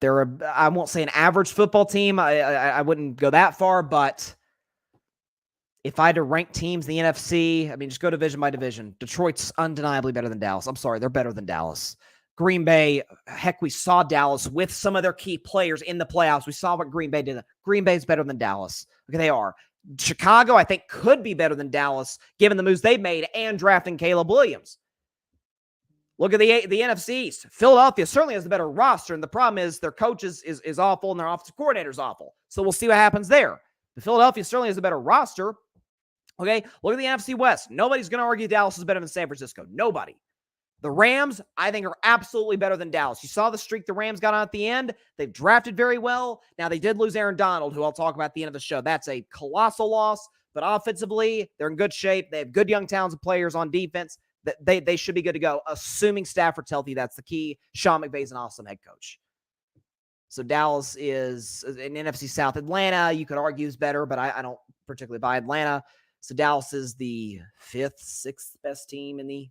I won't say an average football team. I wouldn't go that far, but if I had to rank teams in the NFC, I mean, just go division by division. Detroit's undeniably better than Dallas. I'm sorry, they're better than Dallas. Green Bay, heck, we saw Dallas with some of their key players in the playoffs. We saw what Green Bay did. Green Bay's better than Dallas. Okay, they are. Chicago, I think, could be better than Dallas, given the moves they've made and drafting Caleb Williams. Look at the NFC East. Philadelphia certainly has the better roster, and the problem is their coach is awful and their offensive coordinator is awful. So we'll see what happens there. The Philadelphia certainly has a better roster. Okay, look at the NFC West. Nobody's going to argue Dallas is better than San Francisco. Nobody. The Rams, I think, are absolutely better than Dallas. You saw the streak the Rams got on at the end. They've drafted very well. Now, they did lose Aaron Donald, who I'll talk about at the end of the show. That's a colossal loss, but offensively, they're in good shape. They have good young talented players on defense. They should be good to go, assuming Stafford's healthy. That's the key. Sean McVay's an awesome head coach. So Dallas is in NFC South. Atlanta, you could argue, is better, but I don't particularly buy Atlanta. So Dallas is the 5th, 6th best team in the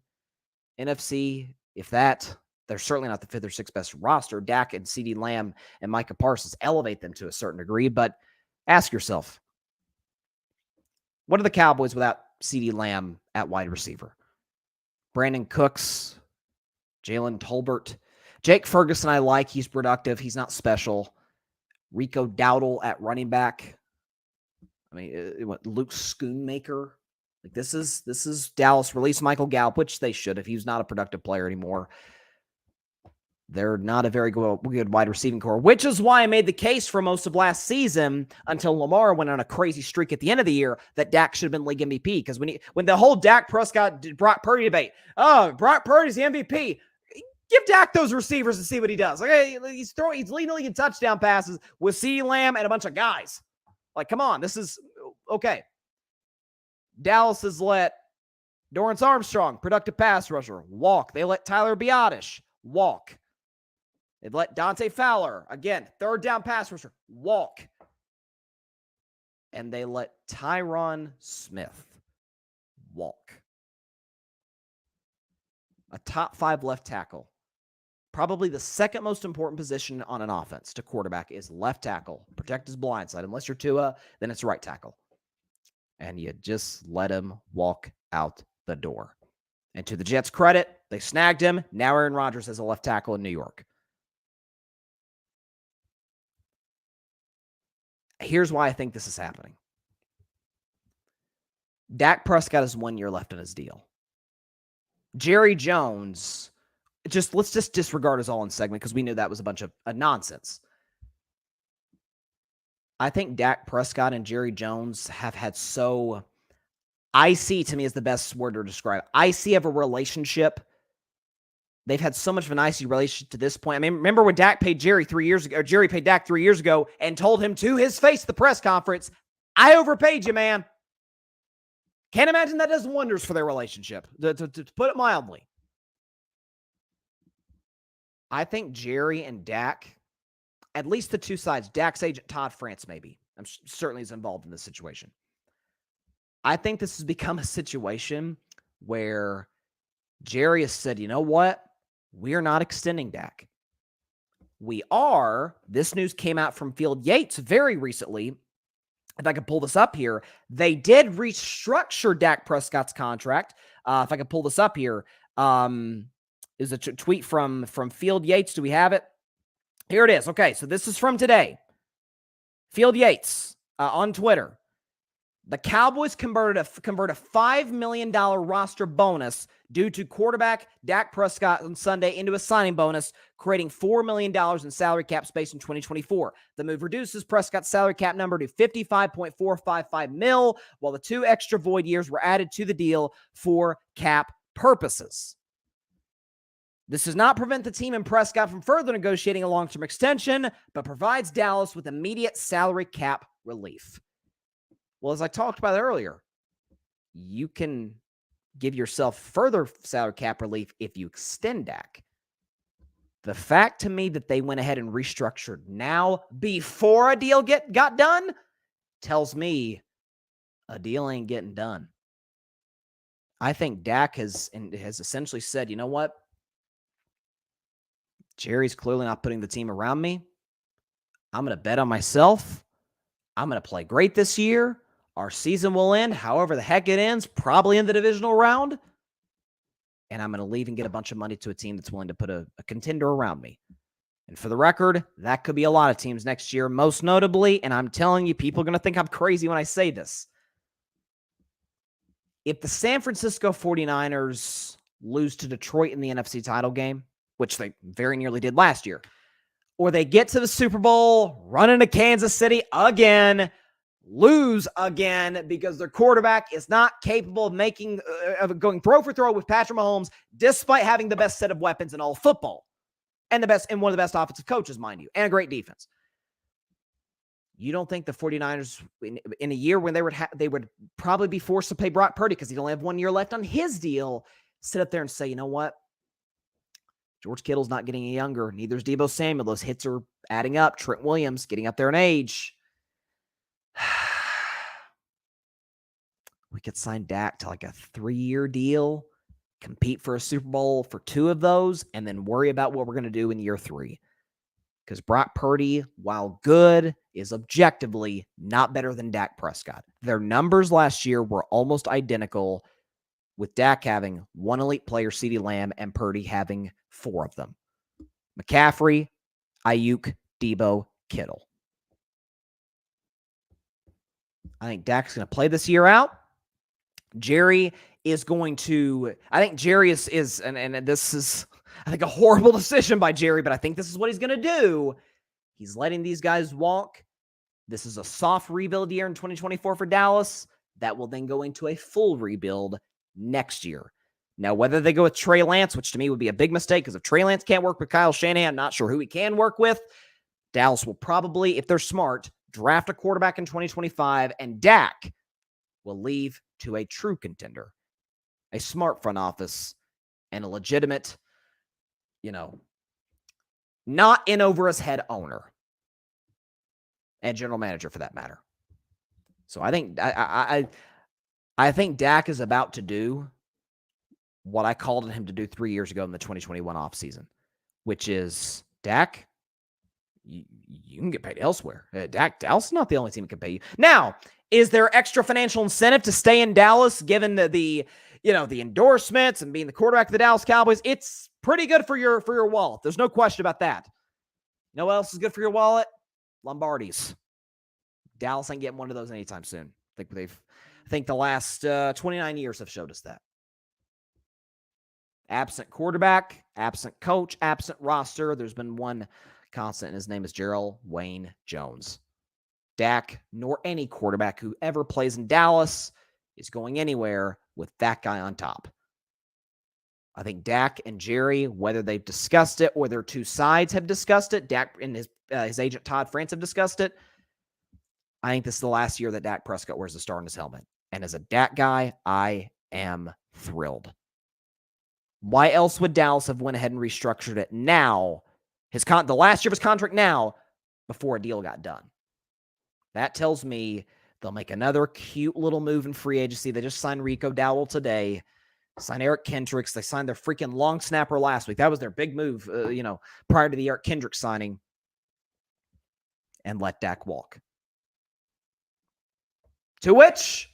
NFC. If that, they're certainly not the 5th or 6th best roster. Dak and CeeDee Lamb and Micah Parsons elevate them to a certain degree, but ask yourself, what are the Cowboys without CeeDee Lamb at wide receiver? Brandon Cooks, Jalen Tolbert, Jake Ferguson I like. He's productive. He's not special. Rico Dowdle at running back. I mean, Luke Schoonmaker. Like this is Dallas. Release Michael Gallup, which they should if he's not a productive player anymore. They're not a very good wide receiving core, which is why I made the case for most of last season until Lamar went on a crazy streak at the end of the year that Dak should have been league MVP. Because when the whole Dak Prescott, Brock Purdy debate, Brock Purdy's the MVP. Give Dak those receivers and see what he does. Okay, he's leading the league in touchdown passes with CeeDee Lamb and a bunch of guys. Like, come on, this is okay. Dallas has let Dorrance Armstrong, productive pass rusher, walk. They let Tyler Biadasz walk. They've let Dante Fowler, again, third down pass rusher, walk. And they let Tyron Smith walk. A top 5 left tackle. Probably the second most important position on an offense to quarterback is left tackle. Protect his blind side. Unless you're Tua, then it's right tackle. And you just let him walk out the door. And to the Jets' credit, they snagged him. Now Aaron Rodgers has a left tackle in New York. Here's why I think this is happening. Dak Prescott has 1 year left on his deal. Jerry Jones, let's just disregard his all-in segment because we knew that was a bunch of nonsense. I think Dak Prescott and Jerry Jones have had icy, to me, is the best word to describe. Icy of a relationship. They've had so much of an icy relationship to this point. I mean, remember when Dak paid Jerry 3 years ago, or Jerry paid Dak 3 years ago and told him to his face at the press conference, I overpaid you, man. Can't imagine that does wonders for their relationship, to put it mildly. I think Jerry and Dak, at least the two sides, Dak's agent Todd France maybe, certainly is involved in this situation. I think this has become a situation where Jerry has said, you know what? We're not extending Dak. We are. This news came out from Field Yates very recently. If I could pull this up here, they did restructure Dak Prescott's contract. If I could pull this up here, is a tweet from Field Yates. Do we have it? Here it is. Okay, so this is from today. Field Yates on Twitter. The Cowboys convert a $5 million roster bonus due to quarterback Dak Prescott on Sunday into a signing bonus, creating $4 million in salary cap space in 2024. The move reduces Prescott's salary cap number to $55.455 million, while the 2 extra void years were added to the deal for cap purposes. This does not prevent the team and Prescott from further negotiating a long-term extension, but provides Dallas with immediate salary cap relief. Well, as I talked about earlier, you can give yourself further salary cap relief if you extend Dak. The fact to me that they went ahead and restructured now before a deal got done tells me a deal ain't getting done. I think Dak has essentially said, you know what? Jerry's clearly not putting the team around me. I'm going to bet on myself. I'm going to play great this year. Our season will end however the heck it ends, probably in the divisional round. And I'm going to leave and get a bunch of money to a team that's willing to put a contender around me. And for the record, that could be a lot of teams next year, most notably, and I'm telling you, people are going to think I'm crazy when I say this. If the San Francisco 49ers lose to Detroit in the NFC title game, which they very nearly did last year, or they get to the Super Bowl, run into Kansas City again, lose again because their quarterback is not capable of going throw for throw with Patrick Mahomes, despite having the best set of weapons in all of football and one of the best offensive coaches, mind you, and a great defense. You don't think the 49ers in a year when they would probably be forced to pay Brock Purdy because he'd only have 1 year left on his deal, sit up there and say, you know what? George Kittle's not getting any younger. Neither is Deebo Samuel. Those hits are adding up. Trent Williams getting up there in age. We could sign Dak to like a 3-year deal, compete for a Super Bowl for 2 of those, and then worry about what we're going to do in year 3. Because Brock Purdy, while good, is objectively not better than Dak Prescott. Their numbers last year were almost identical, with Dak having 1 elite player, CeeDee Lamb, and Purdy having 4 of them. McCaffrey, Ayuk, Deebo, Kittle. I think Dak's going to play this year out. Jerry is going to, I think Jerry is and this is, I think, a horrible decision by Jerry, but I think this is what he's going to do. He's letting these guys walk. This is a soft rebuild year in 2024 for Dallas. That will then go into a full rebuild next year. Now, whether they go with Trey Lance, which to me would be a big mistake, because if Trey Lance can't work with Kyle Shanahan, I'm not sure who he can work with. Dallas will probably, if they're smart, draft a quarterback in 2025, and Dak will leave to a true contender, a smart front office, and a legitimate, not in over his head owner and general manager for that matter. So I think I think Dak is about to do what I called on him to do 3 years ago in the 2021 offseason, which is, Dak, you can get paid elsewhere. Dallas is not the only team that can pay you. Now, is there extra financial incentive to stay in Dallas given the endorsements and being the quarterback of the Dallas Cowboys? It's pretty good for your wallet. There's no question about that. You know what else is good for your wallet? Lombardi's. Dallas ain't getting one of those anytime soon. I think the last 29 years have showed us that. Absent quarterback, absent coach, absent roster. There's been one constant, and his name is Gerald Wayne Jones. Dak, nor any quarterback who ever plays in Dallas, is going anywhere with that guy on top. I think Dak and Jerry, whether they've discussed it or their two sides have discussed it, Dak and his agent Todd France have discussed it, I think this is the last year that Dak Prescott wears the star on his helmet. And as a Dak guy, I am thrilled. Why else would Dallas have went ahead and restructured it now, the last year of his contract now, before a deal got done? That tells me they'll make another cute little move in free agency. They just signed Rico Dowdle today, signed Eric Kendricks. They signed their freaking long snapper last week. That was their big move, prior to the Eric Kendricks signing, and let Dak walk. To which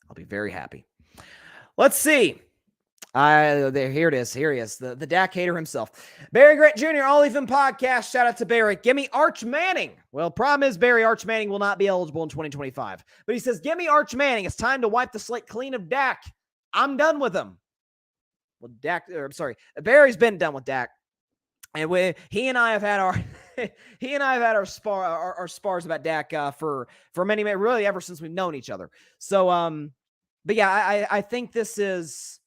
I'll be very happy. Let's see. Here it is. Here he is, the Dak hater himself. Barry Grant Jr., All Even Podcast. Shout out to Barry. Give me Arch Manning. Well, problem is, Barry, Arch Manning will not be eligible in 2025. But he says, give me Arch Manning. It's time to wipe the slate clean of Dak. I'm done with him. Well, Barry's been done with Dak. And he and I have had our spars about Dak for many, really ever since we've known each other. So, but yeah, I think this is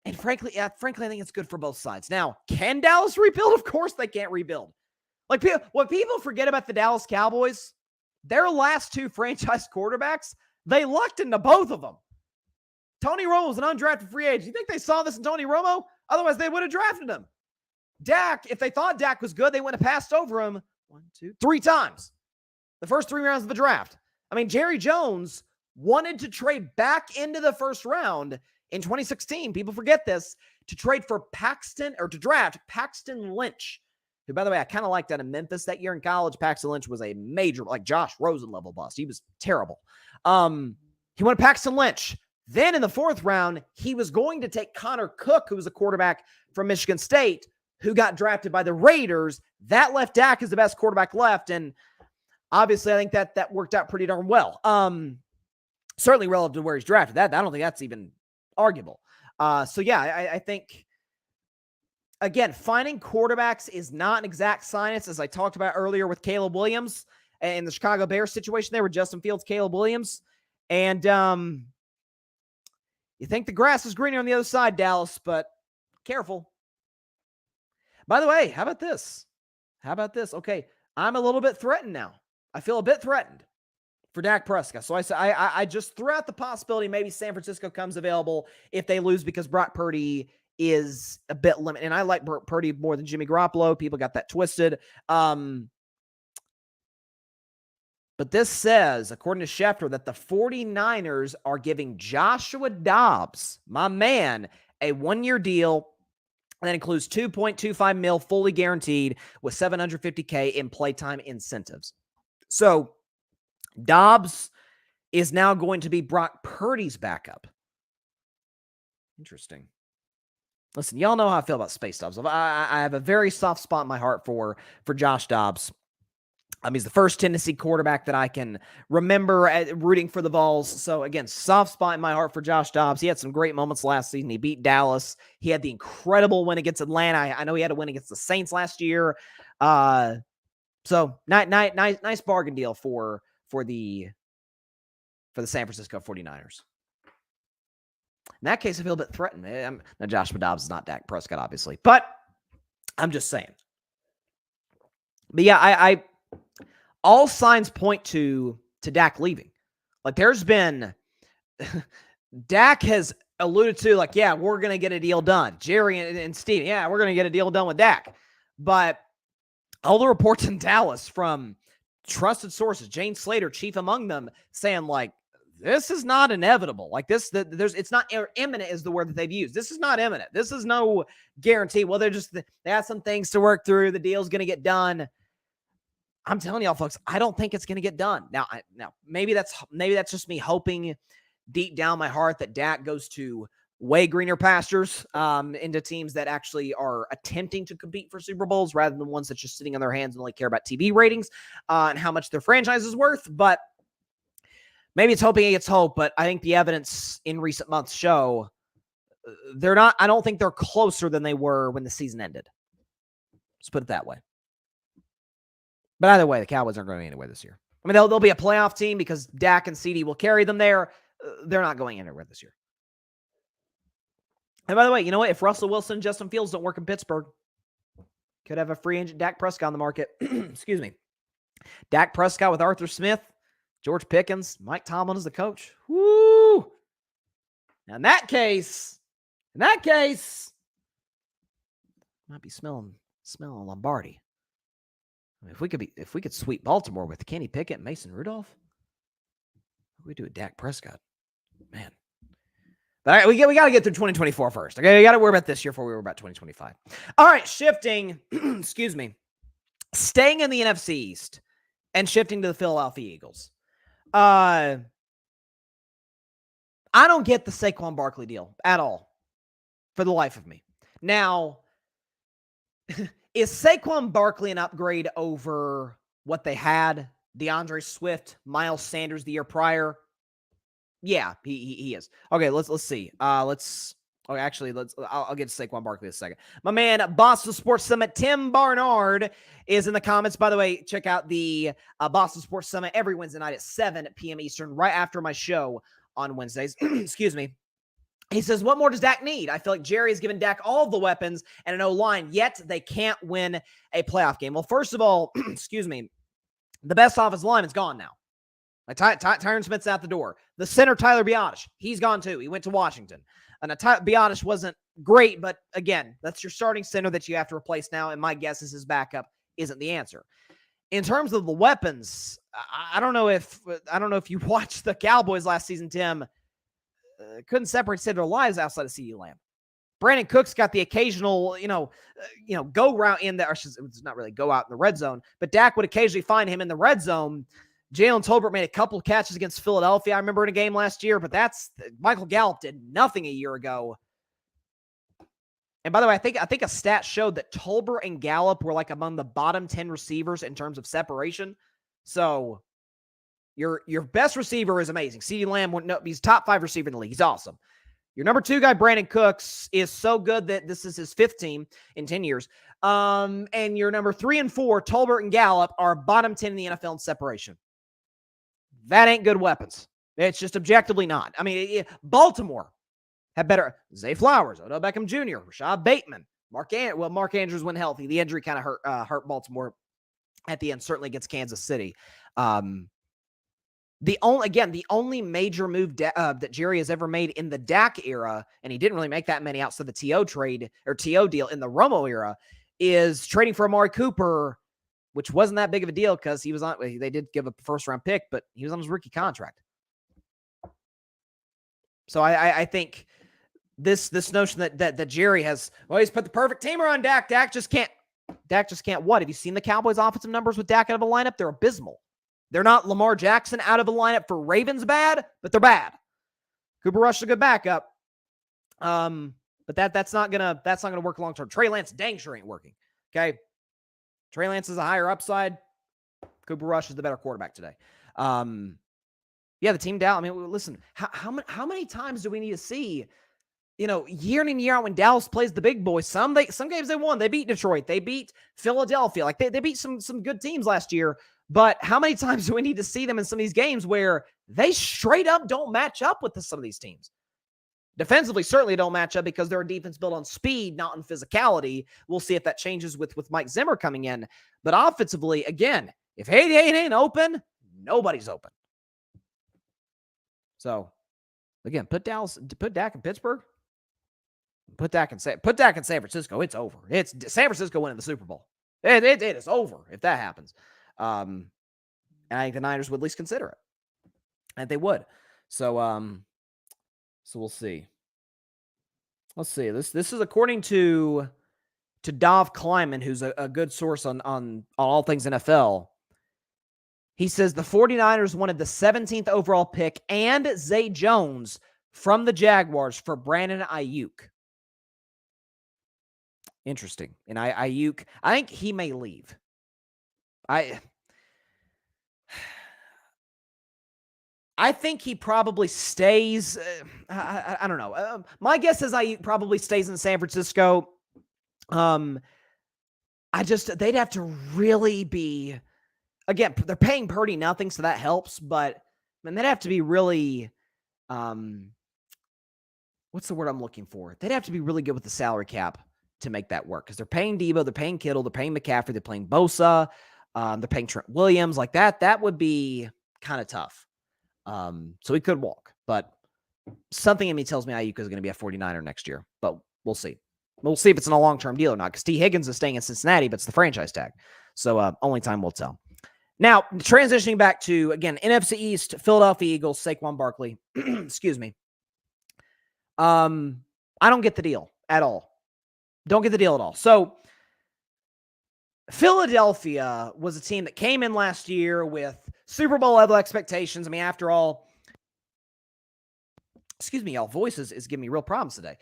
And frankly, I think it's good for both sides. Now, can Dallas rebuild? Of course they can't rebuild. Like, what people forget about the Dallas Cowboys, their last two franchise quarterbacks, they lucked into both of them. Tony Romo was an undrafted free agent. You think they saw this in Tony Romo? Otherwise, they would have drafted him. Dak, if they thought Dak was good, they wouldn't have passed over him 3 times. The first 3 rounds of the draft. I mean, Jerry Jones wanted to trade back into the first round in 2016. People forget this, to trade for to draft Paxton Lynch, who, by the way, I kind of liked that in Memphis that year in college. Paxton Lynch was a major, like Josh Rosen level bust. He was terrible. He wanted Paxton Lynch. Then in the 4th round, he was going to take Connor Cook, who was a quarterback from Michigan State, who got drafted by the Raiders. That left Dak as the best quarterback left. And obviously, I think that worked out pretty darn well. Certainly relative to where he's drafted. I don't think that's even arguable. So yeah, I think, again, finding quarterbacks is not an exact science, as I talked about earlier with Caleb Williams and the Chicago Bears situation there with Justin Fields, Caleb Williams. And you think the grass is greener on the other side, Dallas, but careful. By the way, how about this? Okay, I'm a little bit threatened now. I feel a bit threatened for Dak Prescott. So I just threw out the possibility maybe San Francisco comes available if they lose, because Brock Purdy is a bit limited. And I like Purdy more than Jimmy Garoppolo. People got that twisted. But this says, according to Schefter, that the 49ers are giving Joshua Dobbs, my man, a 1-year deal. And that includes $2.25 million fully guaranteed with $750K in playtime incentives. So Dobbs is now going to be Brock Purdy's backup. Interesting. Listen, y'all know how I feel about Space Dobbs. I have a very soft spot in my heart for Josh Dobbs. He's the first Tennessee quarterback that I can remember rooting for the Vols. So, again, soft spot in my heart for Josh Dobbs. He had some great moments last season. He beat Dallas. He had the incredible win against Atlanta. I know he had a win against the Saints last year. So, nice bargain deal for the San Francisco 49ers. In that case, I feel a bit threatened. Now, Joshua Dobbs is not Dak Prescott, obviously. But I'm just saying. But, yeah, all signs point to Dak leaving. Like, there's been Dak has alluded to, like, yeah, we're going to get a deal done. Jerry and Steve, yeah, we're going to get a deal done with Dak. But all the reports in Dallas from trusted sources, Jane Slater, chief among them, saying, like, this is not inevitable. Like, it's not imminent is the word that they've used. This is not imminent. This is no guarantee. Well, they have some things to work through. The deal's going to get done. I'm telling y'all, folks, I don't think it's going to get done. Now, maybe that's just me hoping deep down my heart that Dak goes to way greener pastures, into teams that actually are attempting to compete for Super Bowls rather than ones that just sitting on their hands and only care about TV ratings and how much their franchise is worth. But maybe it's hoping against hope. But I think the evidence in recent months show they're not. I don't think they're closer than they were when the season ended. Let's put it that way. But either way, the Cowboys aren't going anywhere this year. I mean, they'll be a playoff team because Dak and CD will carry them there. They're not going anywhere this year. And by the way, you know what? If Russell Wilson and Justin Fields don't work in Pittsburgh, could have a free agent Dak Prescott on the market. Excuse me. Dak Prescott with Arthur Smith, George Pickens, Mike Tomlin as the coach. Woo! Now, in that case, might be smelling Lombardi. I mean, if we could sweep Baltimore with Kenny Pickett and Mason Rudolph, what do we do with Dak Prescott? Man. But all right, we got to get through 2024 first. Okay, we got to worry about this year before we worry about 2025. All right, shifting, excuse me, staying in the NFC East and shifting to the Philadelphia Eagles. I don't get the Saquon Barkley deal at all, for the life of me. Now, is Saquon Barkley an upgrade over what they had? DeAndre Swift, Miles Sanders the year prior? Yeah, he is. Okay, let's see. I'll get to Saquon Barkley in a second. My man, Boston Sports Summit, Tim Barnard, is in the comments. By the way, check out the Boston Sports Summit every Wednesday night at 7 p.m. Eastern, right after my show on Wednesdays. Excuse me. He says, what more does Dak need? I feel like Jerry has given Dak all the weapons and an O-line, yet they can't win a playoff game. Well, first of all, excuse me, the best offensive line is gone now. Like Tyron Smith's out the door. The center, Tyler Biadasz, he's gone too. He went to Washington. And Biadasz wasn't great, but again, that's your starting center that you have to replace now, and my guess is his backup isn't the answer. In terms of the weapons, I don't know if you watched the Cowboys last season, Tim. Couldn't separate their lives outside of CeeDee Lamb. Brandon Cooks got the occasional, go route in there. It's not really go out in the red zone, but Dak would occasionally find him in the red zone. Jalen Tolbert made a couple of catches against Philadelphia, I remember, in a game last year, but Michael Gallup did nothing a year ago. And by the way, I think a stat showed that Tolbert and Gallup were like among the bottom 10 receivers in terms of separation. So your best receiver is amazing. CeeDee Lamb, he's top 5 receiver in the league. He's awesome. Your number 2 guy, Brandon Cooks, is so good that this is his 5th team in 10 years. And your number 3 and 4, Tolbert and Gallup, are bottom 10 in the NFL in separation. That ain't good weapons. It's just objectively not. I mean, Baltimore had better. Zay Flowers, Odell Beckham Jr., Rashad Bateman, Mark Andrews went healthy. The injury kind of hurt Baltimore at the end, certainly against Kansas City. The only major move that Jerry has ever made in the Dak era, and he didn't really make that many outside the TO deal in the Romo era, is trading for Amari Cooper, which wasn't that big of a deal because they did give a first-round pick, but he was on his rookie contract. So I think this notion that Jerry has, he's put the perfect teamer on Dak. Dak just can't what? Have you seen the Cowboys' offensive numbers with Dak out of a lineup? They're abysmal. They're not Lamar Jackson out of a lineup for Ravens bad, but they're bad. Cooper Rush is a good backup. But that's not gonna work long term. Trey Lance dang sure ain't working. Okay. Trey Lance is a higher upside. Cooper Rush is the better quarterback today. The team down. I mean, listen, how many times do we need to see, year in and year out when Dallas plays the big boys? Some games they won. They beat Detroit. They beat Philadelphia. Like they beat some good teams last year. But how many times do we need to see them in some of these games where they straight up don't match up with some of these teams? Defensively, certainly don't match up because they're a defense built on speed, not on physicality. We'll see if that changes with Mike Zimmer coming in. But offensively, again, if 88 ain't open, nobody's open. So, again, put Dak in Pittsburgh, put Dak in San Francisco. It's over. It's San Francisco winning the Super Bowl. It is over if that happens. And I think the Niners would at least consider it. I think they would. So we'll see. Let's see. This is according to Dov Kleiman, who's a good source on all things NFL. He says the 49ers wanted the 17th overall pick and Zay Jones from the Jaguars for Brandon Ayuk. Interesting. And Ayuk, I think he may leave. I think he probably stays. I don't know. My guess is Ayuk probably stays in San Francisco. They'd have to really be. Again, they're paying Purdy nothing, so that helps. But they'd have to be really. What's the word I'm looking for? They'd have to be really good with the salary cap to make that work because they're paying Debo, they're paying Kittle, they're paying McCaffrey, they're paying Bosa, they're paying Trent Williams. Like that. That would be kind of tough. So he could walk, but something in me tells me Ayuk is going to be a 49er next year, but we'll see. We'll see if it's in a long-term deal or not, because T. Higgins is staying in Cincinnati, but it's the franchise tag. So only time will tell. Now, transitioning back to, again, NFC East, Philadelphia Eagles, Saquon Barkley. Excuse me. I don't get the deal at all. Don't get the deal at all. So Philadelphia was a team that came in last year with Super Bowl level expectations. I mean, after all, excuse me, y'all, voice is giving me real problems today.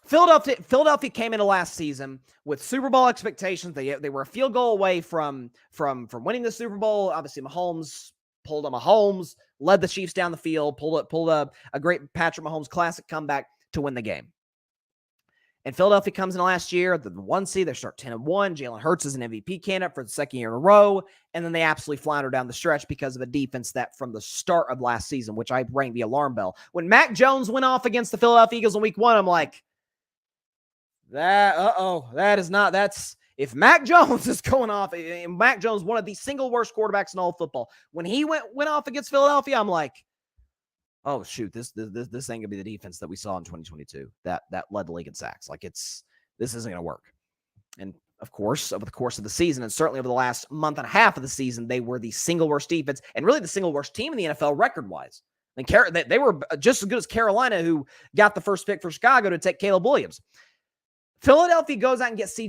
Philadelphia came into last season with Super Bowl expectations. They were a field goal away from winning the Super Bowl. Obviously, Mahomes pulled on Mahomes, led the Chiefs down the field, pulled a great Patrick Mahomes classic comeback to win the game. And Philadelphia comes in last year, the 1 seed, they start 10-1. Jalen Hurts is an MVP candidate for the second year in a row. And then they absolutely flounder down the stretch because of a defense that from the start of last season, which I rang the alarm bell. When Mac Jones went off against the Philadelphia Eagles in week 1, I'm like, if Mac Jones is going off, and Mac Jones, one of the single worst quarterbacks in all of football, when he went off against Philadelphia, I'm like, oh shoot, this ain't gonna be the defense that we saw in 2022 that led the league in sacks. Like this isn't gonna work. And of course, over the course of the season, and certainly over the last month and a half of the season, they were the single worst defense and really the single worst team in the NFL record-wise. And they were just as good as Carolina, who got the first pick for Chicago to take Caleb Williams. Philadelphia goes out and gets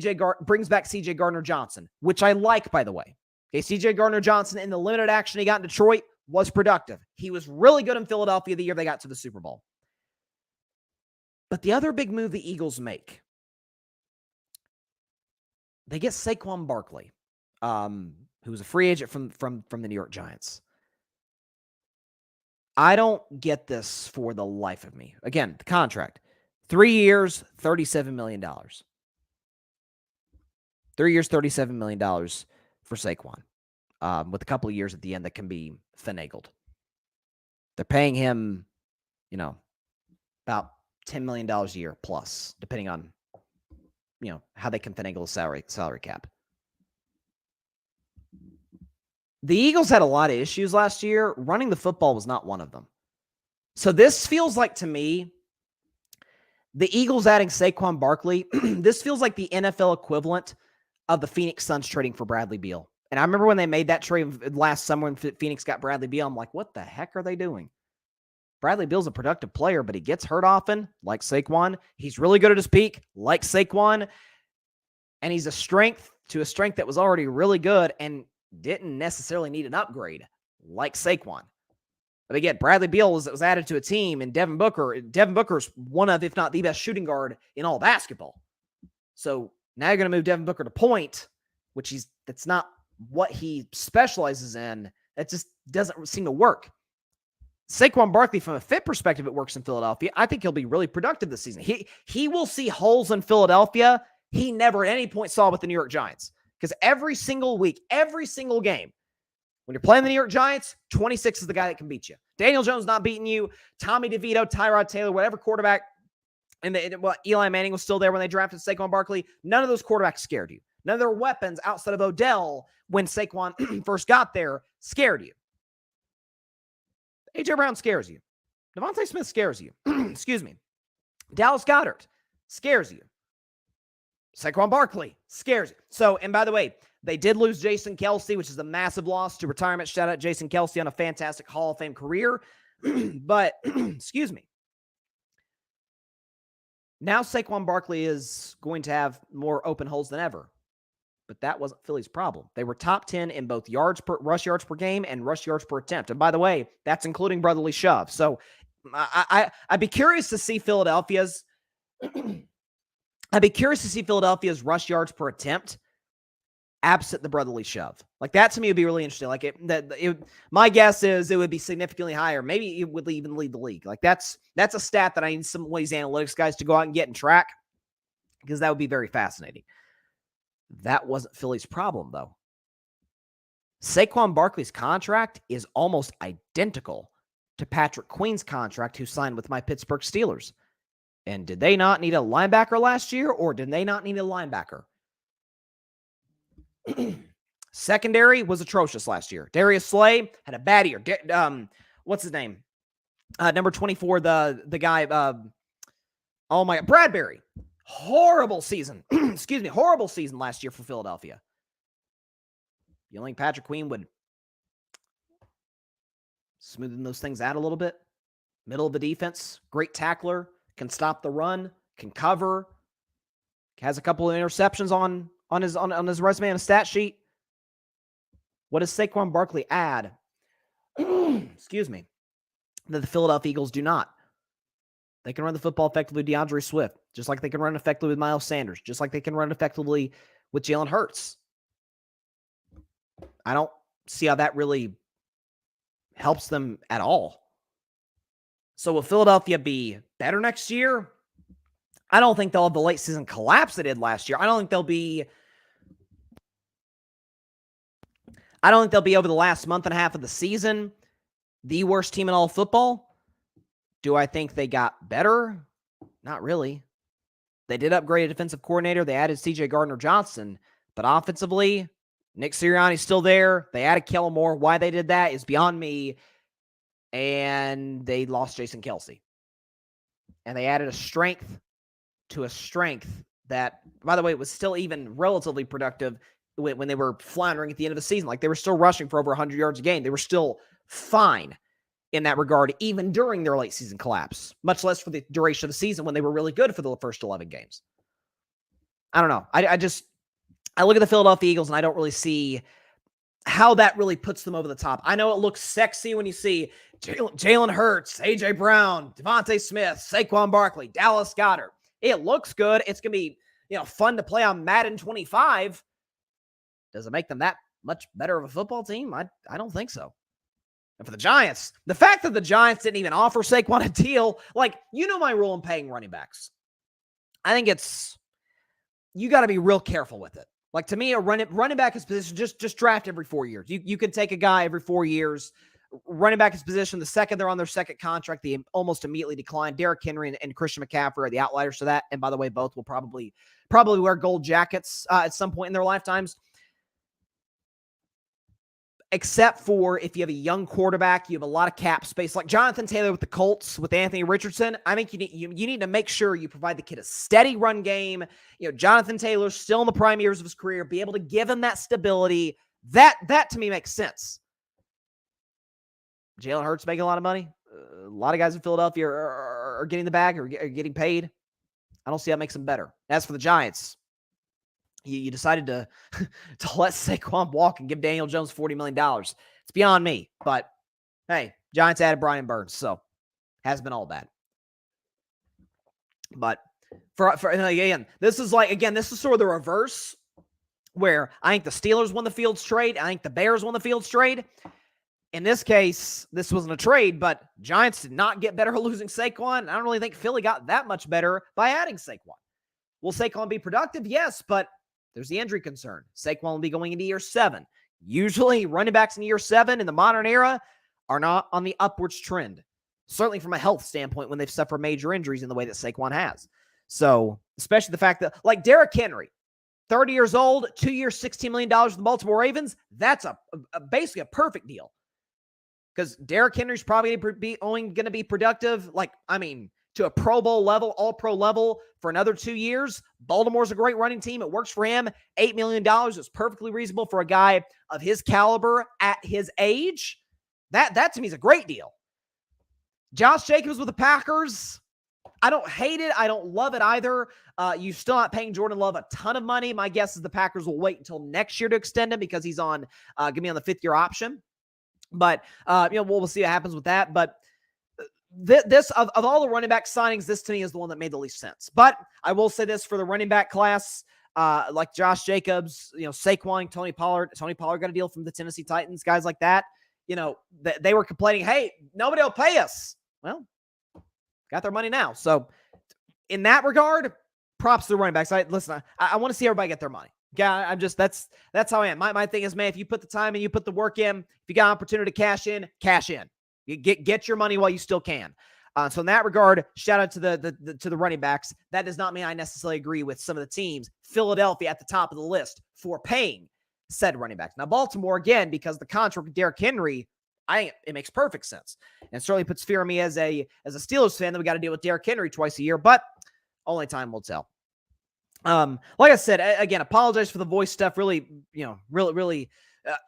brings back C.J. Gardner-Johnson, which I like, by the way. Okay, C.J. Gardner-Johnson in the limited action he got in Detroit was productive. He was really good in Philadelphia the year they got to the Super Bowl. But the other big move the Eagles make, they get Saquon Barkley, who was a free agent from the New York Giants. I don't get this for the life of me. Again, the contract. 3 years, $37 million. 3 years, $37 million for Saquon, with a couple of years at the end that can be finagled. They're paying him, about $10 million a year plus, depending on, how they can finagle the salary cap. The Eagles had a lot of issues last year. Running the football was not one of them. So this feels like, to me, the Eagles adding Saquon Barkley, this feels like the NFL equivalent of the Phoenix Suns trading for Bradley Beal. And I remember when they made that trade last summer when Phoenix got Bradley Beal, I'm like, what the heck are they doing? Bradley Beal's a productive player, but he gets hurt often, like Saquon. He's really good at his peak, like Saquon. And he's a strength that was already really good and didn't necessarily need an upgrade, like Saquon. But again, Bradley Beal was added to a team, and Devin Booker's one of, if not the best shooting guard in all basketball. So now you're going to move Devin Booker to point, that's not what he specializes in. That just doesn't seem to work. Saquon Barkley, from a fit perspective, it works in Philadelphia. I think he'll be really productive this season. He will see holes in Philadelphia he never at any point saw with the New York Giants. Because every single week, every single game, when you're playing the New York Giants, 26 is the guy that can beat you. Daniel Jones not beating you. Tommy DeVito, Tyrod Taylor, whatever quarterback. And Eli Manning was still there when they drafted Saquon Barkley. None of those quarterbacks scared you. None of their weapons outside of Odell when Saquon first got there scared you. A.J. Brown scares you. Devontae Smith scares you. Excuse me. Dallas Goedert scares you. Saquon Barkley scares you. So, and by the way, they did lose Jason Kelce, which is a massive loss to retirement. Shout out Jason Kelce on a fantastic Hall of Fame career. But, excuse me. Now Saquon Barkley is going to have more open holes than ever. But that wasn't Philly's problem. They were top 10 in both rush yards per game and rush yards per attempt. And by the way, that's including brotherly shove. So I'd be curious to see Philadelphia's rush yards per attempt absent the brotherly shove. Like, that to me would be really interesting. Like, my guess is it would be significantly higher. Maybe it would even lead the league. Like, that's a stat that I need some of these analytics guys to go out and get and track, because that would be very fascinating. That wasn't Philly's problem, though. Saquon Barkley's contract is almost identical to Patrick Queen's contract, who signed with my Pittsburgh Steelers. And did they not need a linebacker last year, or did they not need a linebacker? Secondary was atrocious last year. Darius Slay had a bad year. What's his name? Number 24, the guy. Oh my God, Bradbury. Horrible season. Excuse me, horrible season last year for Philadelphia. You think Patrick Queen would smoothen those things out a little bit? Middle of the defense, great tackler, can stop the run, can cover, has a couple of interceptions on his resume and a stat sheet. What does Saquon Barkley add? Excuse me. That the Philadelphia Eagles do not. They can run the football effectively with DeAndre Swift, just like they can run effectively with Miles Sanders, just like they can run effectively with Jalen Hurts. I don't see how that really helps them at all. So will Philadelphia be better next year? I don't think they'll have the late season collapse they did last year. I don't think they'll be over the last month and a half of the season the worst team in all of football. Do I think they got better? Not really. They did upgrade a defensive coordinator. They added C.J. Gardner-Johnson. But offensively, Nick Sirianni's still there. They added Kellen Moore. Why they did that is beyond me. And they lost Jason Kelce. And they added a strength to a strength that, by the way, was still even relatively productive when they were floundering at the end of the season. Like, they were still rushing for over 100 yards a game. They were still fine in that regard, even during their late season collapse, much less for the duration of the season when they were really good for the first 11 games. I don't know. I look at the Philadelphia Eagles and I don't really see how that really puts them over the top. I know it looks sexy when you see Jalen Hurts, A.J. Brown, Devontae Smith, Saquon Barkley, Dallas Goedert. It looks good. It's going to be, fun to play on Madden 25. Does it make them that much better of a football team? I don't think so. And for the Giants, the fact that the Giants didn't even offer Saquon a deal, my rule in paying running backs. I think you got to be real careful with it. To me, a running back is position, just draft every 4 years. You can take a guy every 4 years. Running back is position. The second they're on their second contract, they almost immediately decline. Derrick Henry and Christian McCaffrey are the outliers to that. And by the way, both will probably wear gold jackets at some point in their lifetimes. Except for if you have a young quarterback, you have a lot of cap space. Like Jonathan Taylor with the Colts, with Anthony Richardson, I think you need to make sure you provide the kid a steady run game. Jonathan Taylor's still in the prime years of his career. Be able to give him that stability. That to me makes sense. Jalen Hurts making a lot of money. A lot of guys in Philadelphia are getting the bag or getting paid. I don't see how it makes them better. As for the Giants, you decided to let Saquon walk and give Daniel Jones $40 million. It's beyond me. But, hey, Giants added Brian Burns, so hasn't been all bad. But, this is sort of the reverse, where I think the Steelers won the Fields trade. I think the Bears won the Fields trade. In this case, this wasn't a trade, but Giants did not get better losing Saquon. I don't really think Philly got that much better by adding Saquon. Will Saquon be productive? Yes, but there's the injury concern. Saquon will be going into year 7. Usually, running backs in year 7 in the modern era are not on the upwards trend. Certainly from a health standpoint when they've suffered major injuries in the way that Saquon has. So, especially the fact that, Derrick Henry, 30 years old, 2 years, $16 million with the Baltimore Ravens, that's basically a perfect deal. Because Derrick Henry's probably going to be productive, to a Pro Bowl level, All-Pro level for another 2 years. Baltimore's a great running team. It works for him. $8 million is perfectly reasonable for a guy of his caliber at his age. That to me is a great deal. Josh Jacobs with the Packers. I don't hate it. I don't love it either. You're still not paying Jordan Love a ton of money. My guess is the Packers will wait until next year to extend him because he's going to be on the 5th-year option. But, we'll see what happens with that. But this of all the running back signings, this to me is the one that made the least sense. But I will say this for the running back class, like Josh Jacobs, Saquon, Tony Pollard. Tony Pollard got a deal from the Tennessee Titans, guys like that. They were complaining, hey, nobody will pay us. Well, got their money now. So in that regard, props to the running backs. I want to see everybody get their money. Yeah, that's how I am. My thing is, man, if you put the time and you put the work in, if you got an opportunity to cash in, cash in. You get your money while you still can. So in that regard, shout out to the running backs. That does not mean I necessarily agree with some of the teams. Philadelphia at the top of the list for paying said running backs. Now Baltimore, again, because the contract with Derrick Henry, I think it makes perfect sense. And certainly puts fear in me as a Steelers fan that we got to deal with Derrick Henry twice a year, but only time will tell. Like I said, again, apologize for the voice stuff. Really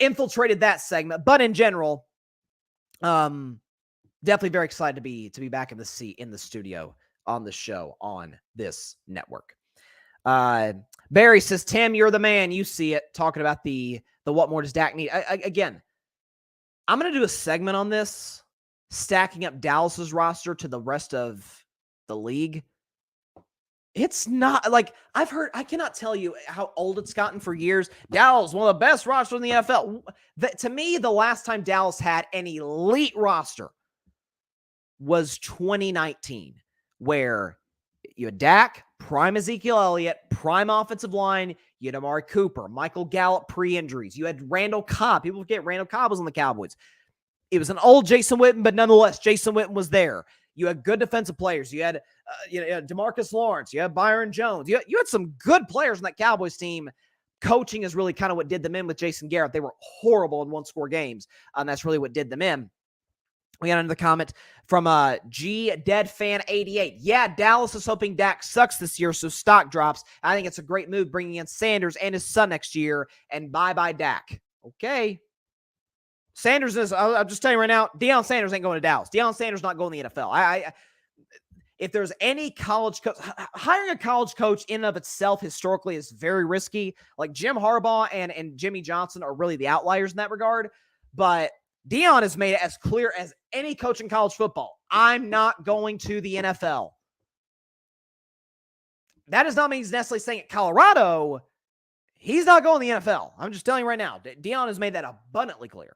infiltrated that segment. But in general, definitely very excited to be back in the studio on the show on this network. Barry says, Tim, you're the man. You see it. Talking about the what more does Dak need? Again, I'm going to do a segment on this, stacking up Dallas's roster to the rest of the league. It's not I've heard, I cannot tell you how old it's gotten for years. Dallas, one of the best rosters in the NFL. To me, the last time Dallas had an elite roster was 2019, where You had Dak, prime Ezekiel Elliott, prime offensive line. You had Amari Cooper, Michael Gallup pre-injuries. You had Randall Cobb. People forget Randall Cobb was on the Cowboys. It was an old Jason Witten, but nonetheless, Jason Witten was there. You had good defensive players. You had DeMarcus Lawrence. You had Byron Jones. You had some good players on that Cowboys team. Coaching is really kind of what did them in with Jason Garrett. They were horrible in one-score games, and that's really what did them in. We got another comment from GDeadFan88. Yeah, Dallas is hoping Dak sucks this year, so stock drops. I think it's a great move bringing in Sanders and his son next year, and bye-bye Dak. Okay. Sanders is, I'll just tell you right now, Deion Sanders ain't going to Dallas. Deion Sanders not going to the NFL. If there's any college coach, hiring a college coach in and of itself historically is very risky. Like Jim Harbaugh and Jimmy Johnson are really the outliers in that regard. But Deion has made it as clear as any coach in college football. I'm not going to the NFL. That does not mean he's necessarily saying at Colorado, he's not going to the NFL. I'm just telling you right now. Deion has made that abundantly clear.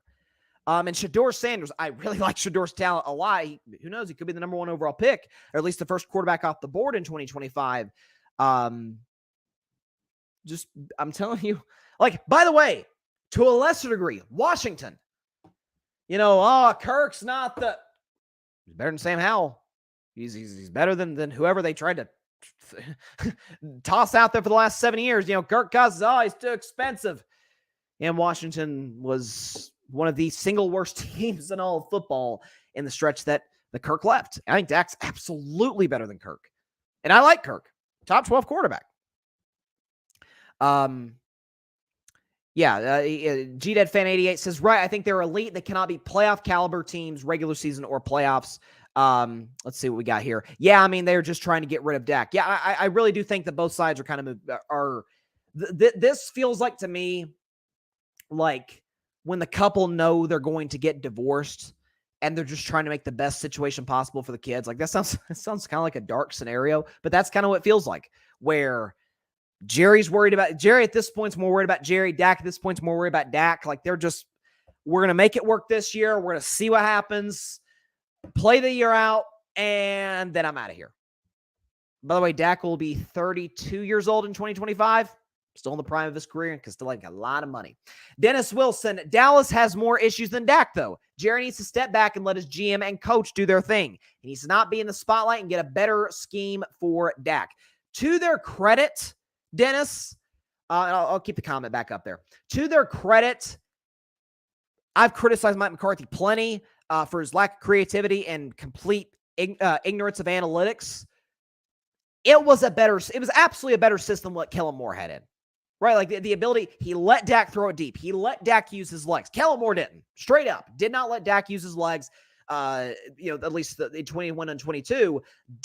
And Shedeur Sanders, I really like Shedor's talent a lot. Who knows? He could be the number 1 overall pick, or at least the first quarterback off the board in 2025. I'm telling you, like, by the way, to a lesser degree, Washington, Kirk's not he's better than Sam Howell. He's better than whoever they tried to toss out there for the last 7 years. Kirk Cousins, he's too expensive. And Washington was one of the single worst teams in all of football in the stretch that the Kirk left. I think Dak's absolutely better than Kirk. And I like Kirk. Top 12 quarterback. GDeadFan88 says, right, I think they're elite. They cannot be playoff caliber teams, regular season or playoffs. Let's see what we got here. Yeah, I mean, they're just trying to get rid of Dak. Yeah, I really do think that both sides are kind of this feels like to me like when the couple know they're going to get divorced and they're just trying to make the best situation possible for the kids. Like that sounds kind of like a dark scenario, but that's kind of what it feels like, where Jerry at this point's more worried about Jerry. Dak at this point's more worried about Dak. Like we're going to make it work this year. We're going to see what happens, play the year out, and then I'm out of here. By the way, Dak will be 32 years old in 2025. Still in the prime of his career and can still make a lot of money. Dennis Wilson, Dallas has more issues than Dak, though. Jerry needs to step back and let his GM and coach do their thing. He needs to not be in the spotlight and get a better scheme for Dak. To their credit, Dennis, I'll keep the comment back up there. To their credit, I've criticized Mike McCarthy plenty for his lack of creativity and complete ignorance of analytics. It was absolutely a better system what Kellen Moore had in. Right, like the ability, he let Dak throw it deep. He let Dak use his legs. Kellen Moore didn't. Straight up. Did not let Dak use his legs, at least in 21 and 22,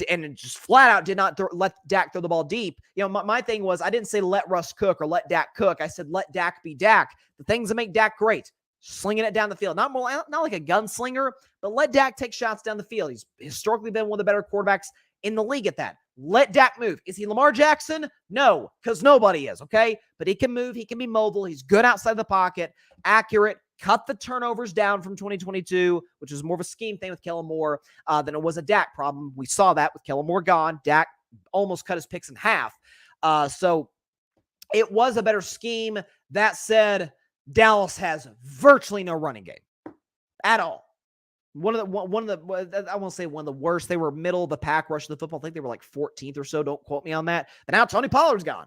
and just flat out did not let Dak throw the ball deep. My thing was, I didn't say let Russ cook or let Dak cook. I said let Dak be Dak. The things that make Dak great. Slinging it down the field. Not like a gunslinger, but let Dak take shots down the field. He's historically been one of the better quarterbacks in the league at that. Let Dak move. Is he Lamar Jackson? No, because nobody is, okay? But he can move. He can be mobile. He's good outside the pocket, accurate, cut the turnovers down from 2022, which was more of a scheme thing with Kellen Moore than it was a Dak problem. We saw that with Kellen Moore gone. Dak almost cut his picks in half. So it was a better scheme. That said, Dallas has virtually no running game at all. One of the I won't say one of the worst. They were middle of the pack rush of the football. I think they were like 14th or so. Don't quote me on that. And now Tony Pollard's gone.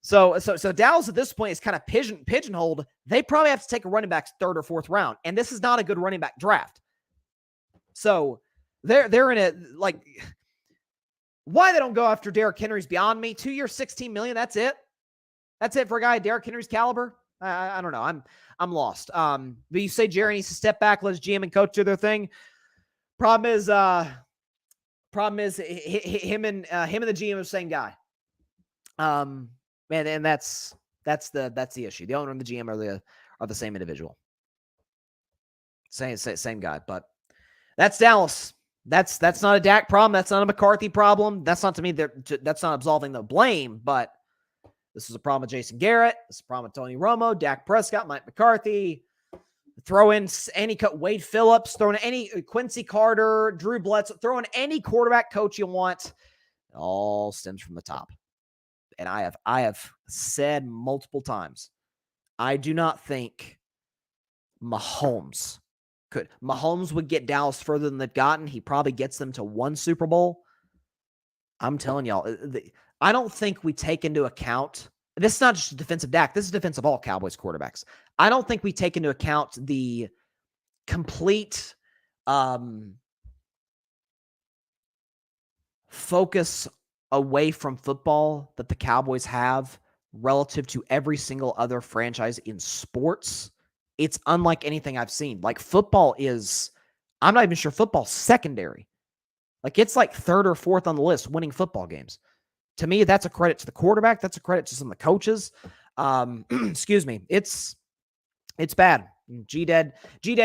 So Dallas at this point is kind of pigeonholed. They probably have to take a running back 3rd or 4th round, and this is not a good running back draft. So they're in a like. Why they don't go after Derrick Henry's beyond me. 2 years, $16 million. That's it. That's it for a guy Derrick Henry's caliber. I don't know. I'm lost. But you say Jerry needs to step back, let his GM and coach do their thing. Problem is him and the GM are the same guy. And that's the issue. The owner and the GM are the same individual. Same guy. But that's Dallas. That's not a Dak problem. That's not a McCarthy problem. That's not, to me, that's not absolving the blame, but this is a problem with Jason Garrett. This is a problem with Tony Romo, Dak Prescott, Mike McCarthy. Throw in Wade Phillips, throw in any Quincy Carter, Drew Bledsoe, throw in any quarterback coach you want. It all stems from the top. And I have said multiple times, I do not think Mahomes would get Dallas further than they've gotten. He probably gets them to 1 Super Bowl. I'm telling y'all, I don't think we take into account, this is not just defensive Dak, this is defense of all Cowboys quarterbacks. I don't think we take into account the complete focus away from football that the Cowboys have relative to every single other franchise in sports. It's unlike anything I've seen. Like football is, I'm not even sure football's secondary. Like it's like 3rd or 4th on the list winning football games. To me, that's a credit to the quarterback. That's a credit to some of the coaches. Excuse me. It's bad. G-Dead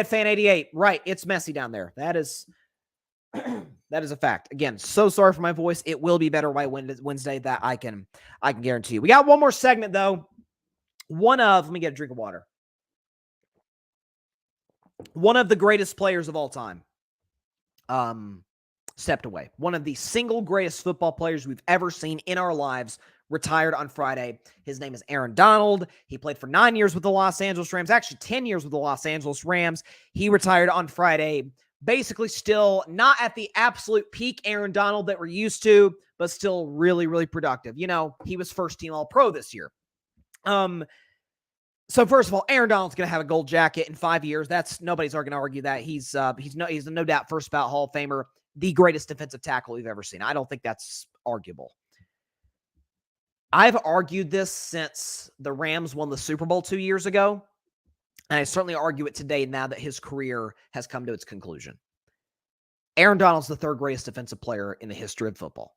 fan 88. Right. It's messy down there. That is a fact. Again, so sorry for my voice. It will be better by Wednesday. That I can guarantee you. We got one more segment though. Let me get a drink of water. One of the greatest players of all time stepped away. One of the single greatest football players we've ever seen in our lives retired on Friday. His name is Aaron Donald. He played for 9 years with the Los Angeles Rams, actually 10 years with the Los Angeles Rams. He retired on Friday, basically still not at the absolute peak Aaron Donald that we're used to, but still really, really productive. You know, he was first team All-Pro this year. So first of all, Aaron Donald's going to have a gold jacket in 5 years. Nobody's going to argue that. He's a no doubt first ballot Hall of Famer, the greatest defensive tackle we've ever seen. I don't think that's arguable. I've argued this since the Rams won the Super Bowl 2 years ago, and I certainly argue it today now that his career has come to its conclusion. Aaron Donald's the 3rd greatest defensive player in the history of football.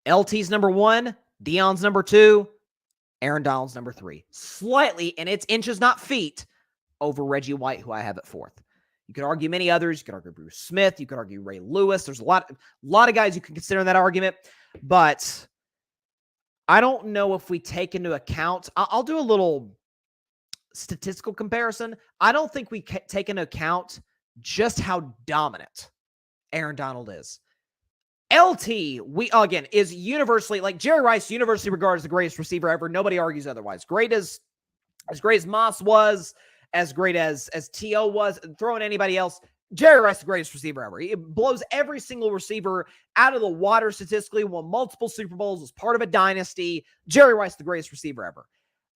LT's number 1, Deion's number 2, Aaron Donald's number 3. Slightly, and it's inches, not feet, over Reggie White, who I have at 4th. You could argue many others. You could argue Bruce Smith. You could argue Ray Lewis. There's a lot of guys you can consider in that argument, but I don't know if we take into account, I'll do a little statistical comparison. I don't think we take into account just how dominant Aaron Donald is. LT, is universally, like Jerry Rice, universally regarded as the greatest receiver ever. Nobody argues otherwise. As great as Moss was, as great as T.O. was, throwing anybody else, Jerry Rice, the greatest receiver ever. He blows every single receiver out of the water statistically, won multiple Super Bowls, was part of a dynasty. Jerry Rice, the greatest receiver ever.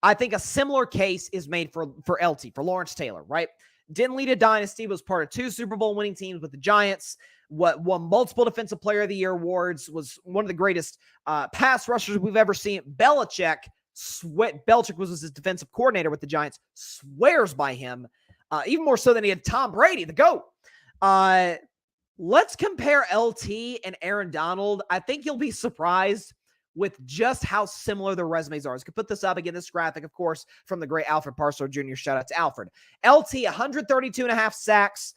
I think a similar case is made for LT, for Lawrence Taylor, right? Didn't lead a dynasty, was part of 2 Super Bowl winning teams with the Giants, won multiple Defensive Player of the Year awards, was one of the greatest pass rushers we've ever seen. Belichick was his defensive coordinator with the Giants, swears by him, even more so than he had Tom Brady, the GOAT. Let's compare LT and Aaron Donald. I think you'll be surprised with just how similar their resumes are. I could put this up again, this graphic, of course, from the great Alfred Parslow Jr. Shout out to Alfred. LT, 132.5 sacks,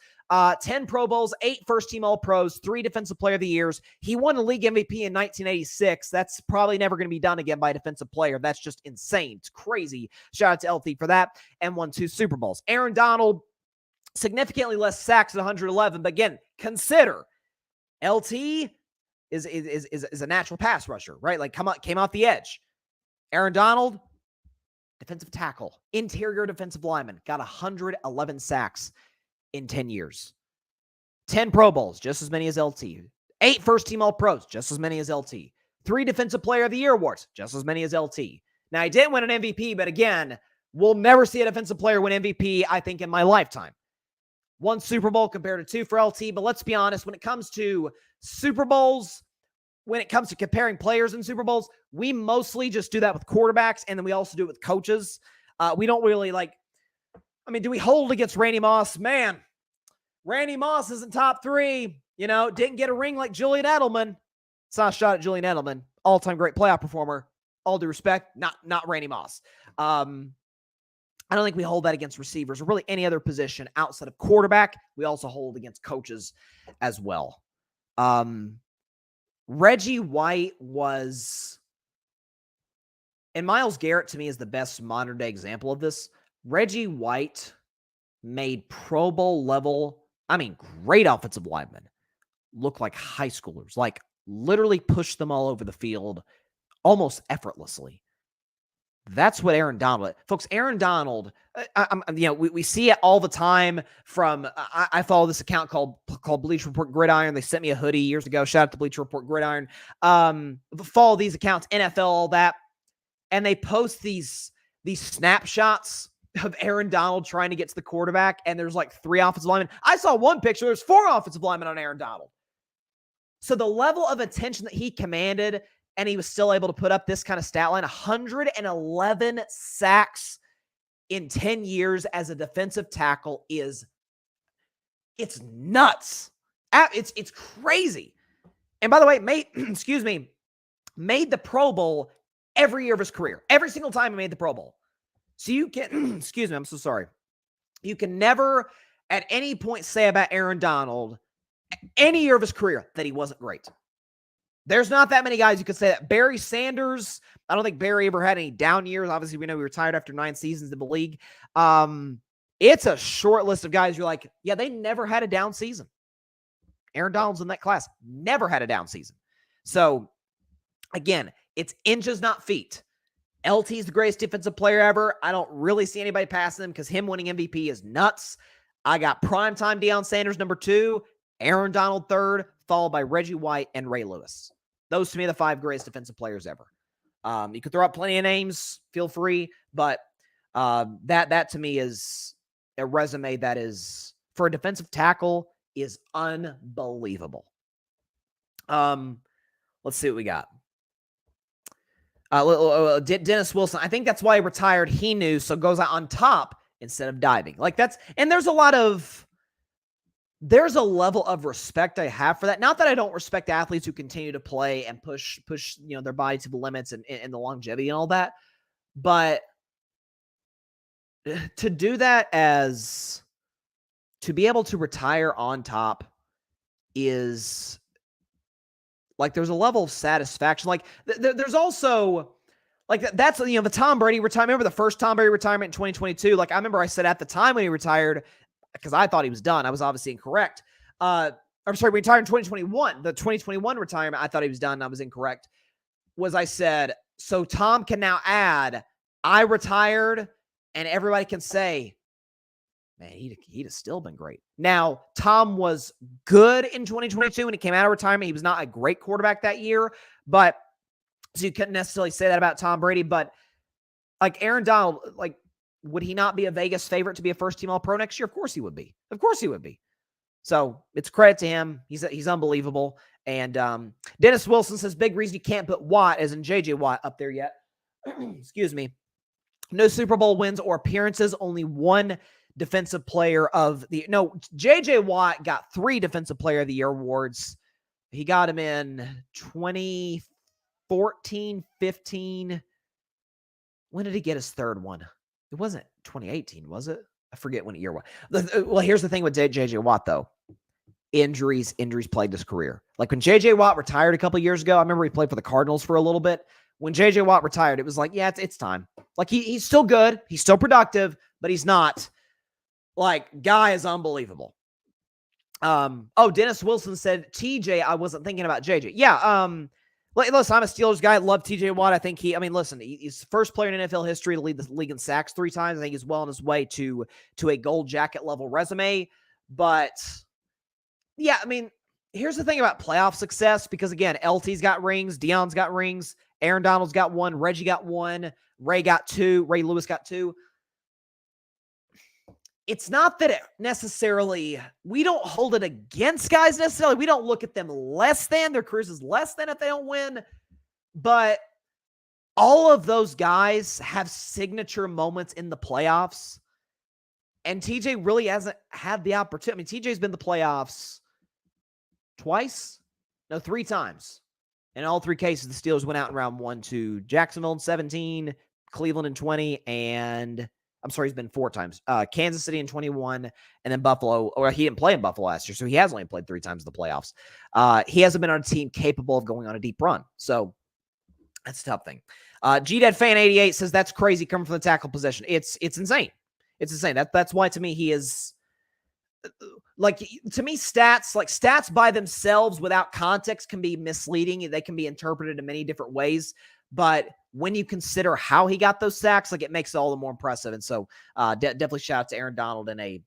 10 Pro Bowls, 8 first-team All-Pros, 3 Defensive Player of the Years. He won a league MVP in 1986. That's probably never going to be done again by a defensive player. That's just insane. It's crazy. Shout out to LT for that. And won 2 Super Bowls. Aaron Donald, significantly less sacks at 111. But again, consider LT is a natural pass rusher, right? Like came off the edge. Aaron Donald, defensive tackle, interior defensive lineman, got 111 sacks in 10 years. 10 Pro Bowls, just as many as LT. 8 first-team All-Pros, just as many as LT. 3 Defensive Player of the Year awards, just as many as LT. Now, he didn't win an MVP, but again, we'll never see a defensive player win MVP, I think, in my lifetime. 1 Super Bowl compared to 2 for LT, but let's be honest, when it comes to Super Bowls, when it comes to comparing players in Super Bowls, we mostly just do that with quarterbacks, and then we also do it with coaches. We don't really do we hold against Randy Moss? Man, Randy Moss isn't top 3. Didn't get a ring like Julian Edelman. It's not a shot at Julian Edelman. All-time great playoff performer. All due respect, not Randy Moss. I don't think we hold that against receivers or really any other position outside of quarterback. We also hold against coaches as well. Reggie White was, and Myles Garrett to me is the best modern day example of this. Reggie White made Pro Bowl level, great offensive linemen look like high schoolers, like literally pushed them all over the field almost effortlessly. That's what Aaron Donald, folks. Aaron Donald, we see it all the time from. I follow this account called Bleacher Report Gridiron. They sent me a hoodie years ago. Shout out to Bleacher Report Gridiron. Follow these accounts, NFL, all that, and they post these snapshots of Aaron Donald trying to get to the quarterback, and there's like 3 offensive linemen. I saw one picture. There's 4 offensive linemen on Aaron Donald. So the level of attention that he commanded, and he was still able to put up this kind of stat line, 111 sacks in 10 years as a defensive tackle it's nuts. It's crazy. And by the way, made the Pro Bowl every year of his career. Every single time he made the Pro Bowl. So you can, excuse me, I'm so sorry. You can never at any point say about Aaron Donald any year of his career that he wasn't great. There's not that many guys you could say that. Barry Sanders, I don't think Barry ever had any down years. Obviously, we know he retired after 9 seasons in the league. It's a short list of guys you're like, yeah, they never had a down season. Aaron Donald's in that class. Never had a down season. So, again, it's inches, not feet. LT's the greatest defensive player ever. I don't really see anybody passing him because him winning MVP is nuts. I got primetime Deion Sanders, number 2. Aaron Donald, 3rd, followed by Reggie White and Ray Lewis. Those, to me, are the 5 greatest defensive players ever. You could throw out plenty of names. Feel free. But that to me is a resume that is, for a defensive tackle, is unbelievable. Let's see what we got. Dennis Wilson. I think that's why he retired. He knew, so goes out on top instead of diving. Like and there's a level of respect I have for that. Not that I don't respect athletes who continue to play and push their body to the limits and the longevity and all that. But to do that to be able to retire on top is like, there's a level of satisfaction. Like there's also like, that's, the Tom Brady retirement. Remember the first Tom Brady retirement in 2022? Like, I remember I said at the time when he retired, because I thought he was done. I was obviously incorrect. I'm sorry, we retired in 2021. The 2021 retirement, I thought he was done. I was incorrect. I said, so Tom can now add, I retired, and everybody can say, man, he'd have still been great. Now, Tom was good in 2022 when he came out of retirement. He was not a great quarterback that year, but so you couldn't necessarily say that about Tom Brady. But like Aaron Donald, like, would he not be a Vegas favorite to be a first-team All-Pro next year? Of course he would be. Of course he would be. So it's credit to him. He's unbelievable. And Dennis Wilson says, big reason you can't put Watt, as in J.J. Watt, up there yet. Excuse me. No Super Bowl wins or appearances. Only 1 defensive player of the... No, J.J. Watt got 3 defensive player of the year awards. He got him in 2014, 15. When did he get his 3rd one? It wasn't 2018, was it? I forget when year was. Well, here's the thing with J.J. Watt, though. Injuries plagued his career. Like when J.J. Watt retired a couple years ago, I remember he played for the Cardinals for a little bit. When J.J. Watt retired, it was like, yeah, it's time. Like he's still good. He's still productive, but he's not. Like, guy is unbelievable. Dennis Wilson said, TJ, I wasn't thinking about JJ. Yeah, listen, I'm a Steelers guy. I love TJ Watt. I think he's the first player in NFL history to lead the league in sacks 3 times. I think he's well on his way to a gold jacket level resume. But yeah, I mean, here's the thing about playoff success, because again, LT's got rings, Deion's got rings, Aaron Donald's got 1, Reggie got 1, Ray got 2, Ray Lewis got 2. It's not that it necessarily, we don't hold it against guys necessarily. We don't look at them less than, their careers is less than if they don't win. But all of those guys have signature moments in the playoffs. And TJ really hasn't had the opportunity. I mean, TJ's been in the playoffs 3 times. In all 3 cases, the Steelers went out in round 1 to Jacksonville in 17, Cleveland in 20, and I'm sorry, he's been 4 times. Kansas City in 21, and then Buffalo. Or he didn't play in Buffalo last year, so he has only played 3 times in the playoffs. He hasn't been on a team capable of going on a deep run. So that's a tough thing. GDad Fan 88 says that's crazy coming from the tackle position. It's insane. It's insane. That's why, to me, he is. like, to me, stats by themselves without context can be misleading. They can be interpreted in many different ways. But when you consider how he got those sacks, like, it makes it all the more impressive. And so definitely shout out to Aaron Donald in a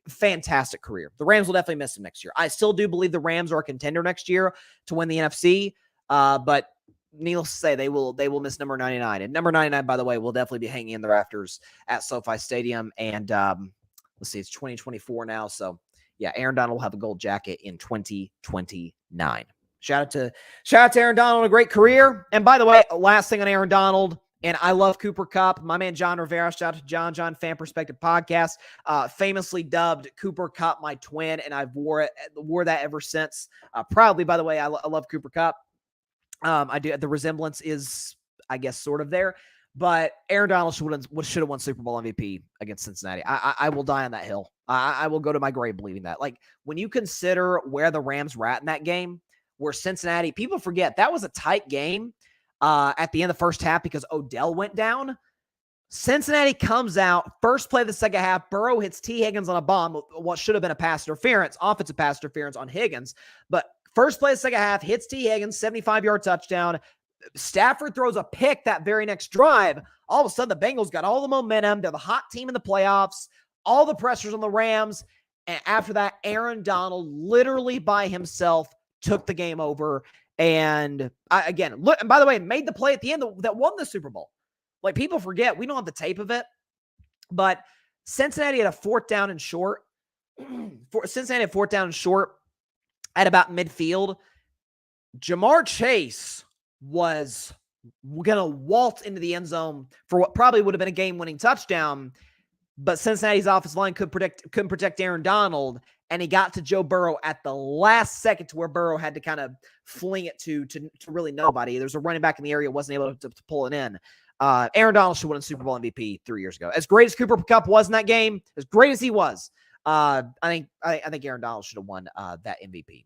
fantastic career. The Rams will definitely miss him next year. I still do believe the Rams are a contender next year to win the NFC. But needless to say, they will miss number 99. And number 99, by the way, will definitely be hanging in the rafters at SoFi Stadium. And let's see, it's 2024 now. So yeah, Aaron Donald will have a gold jacket in 2029. Shout out to Aaron Donald, a great career. And by the way, last thing on Aaron Donald, and I love Cooper Kupp. My man John Rivera, shout out to John Fan Perspective Podcast, famously dubbed Cooper Kupp my twin, and I've wore that ever since. Proudly, by the way, I love Cooper Kupp. I do. The resemblance is, I guess, sort of there. But Aaron Donald should have won Super Bowl MVP against Cincinnati. I will die on that hill. I will go to my grave believing that. Like, when you consider where the Rams were at in that game, where Cincinnati, people forget that was a tight game at the end of the first half because Odell went down. Cincinnati comes out, first play of the second half, Burrow hits T. Higgins on a bomb, what should have been a offensive pass interference on Higgins. But first play of the second half, hits T. Higgins, 75-yard touchdown. Stafford throws a pick that very next drive. All of a sudden, the Bengals got all the momentum. They're the hot team in the playoffs. All the pressures on the Rams. And after that, Aaron Donald literally by himself took the game over. And again, look, and by the way, made the play at the end that won the Super Bowl. Like, people forget, we don't have the tape of it, but Cincinnati had a fourth down and short. At about midfield. Jamar Chase was going to waltz into the end zone for what probably would have been a game-winning touchdown, but Cincinnati's offensive line couldn't protect Aaron Donald, and he got to Joe Burrow at the last second to where Burrow had to kind of fling it to really nobody. There's a running back in the area, wasn't able to pull it in. Aaron Donald should win a Super Bowl MVP 3 years ago. As great as Cooper Kupp was in that game, as great as he was, I think Aaron Donald should have won that MVP.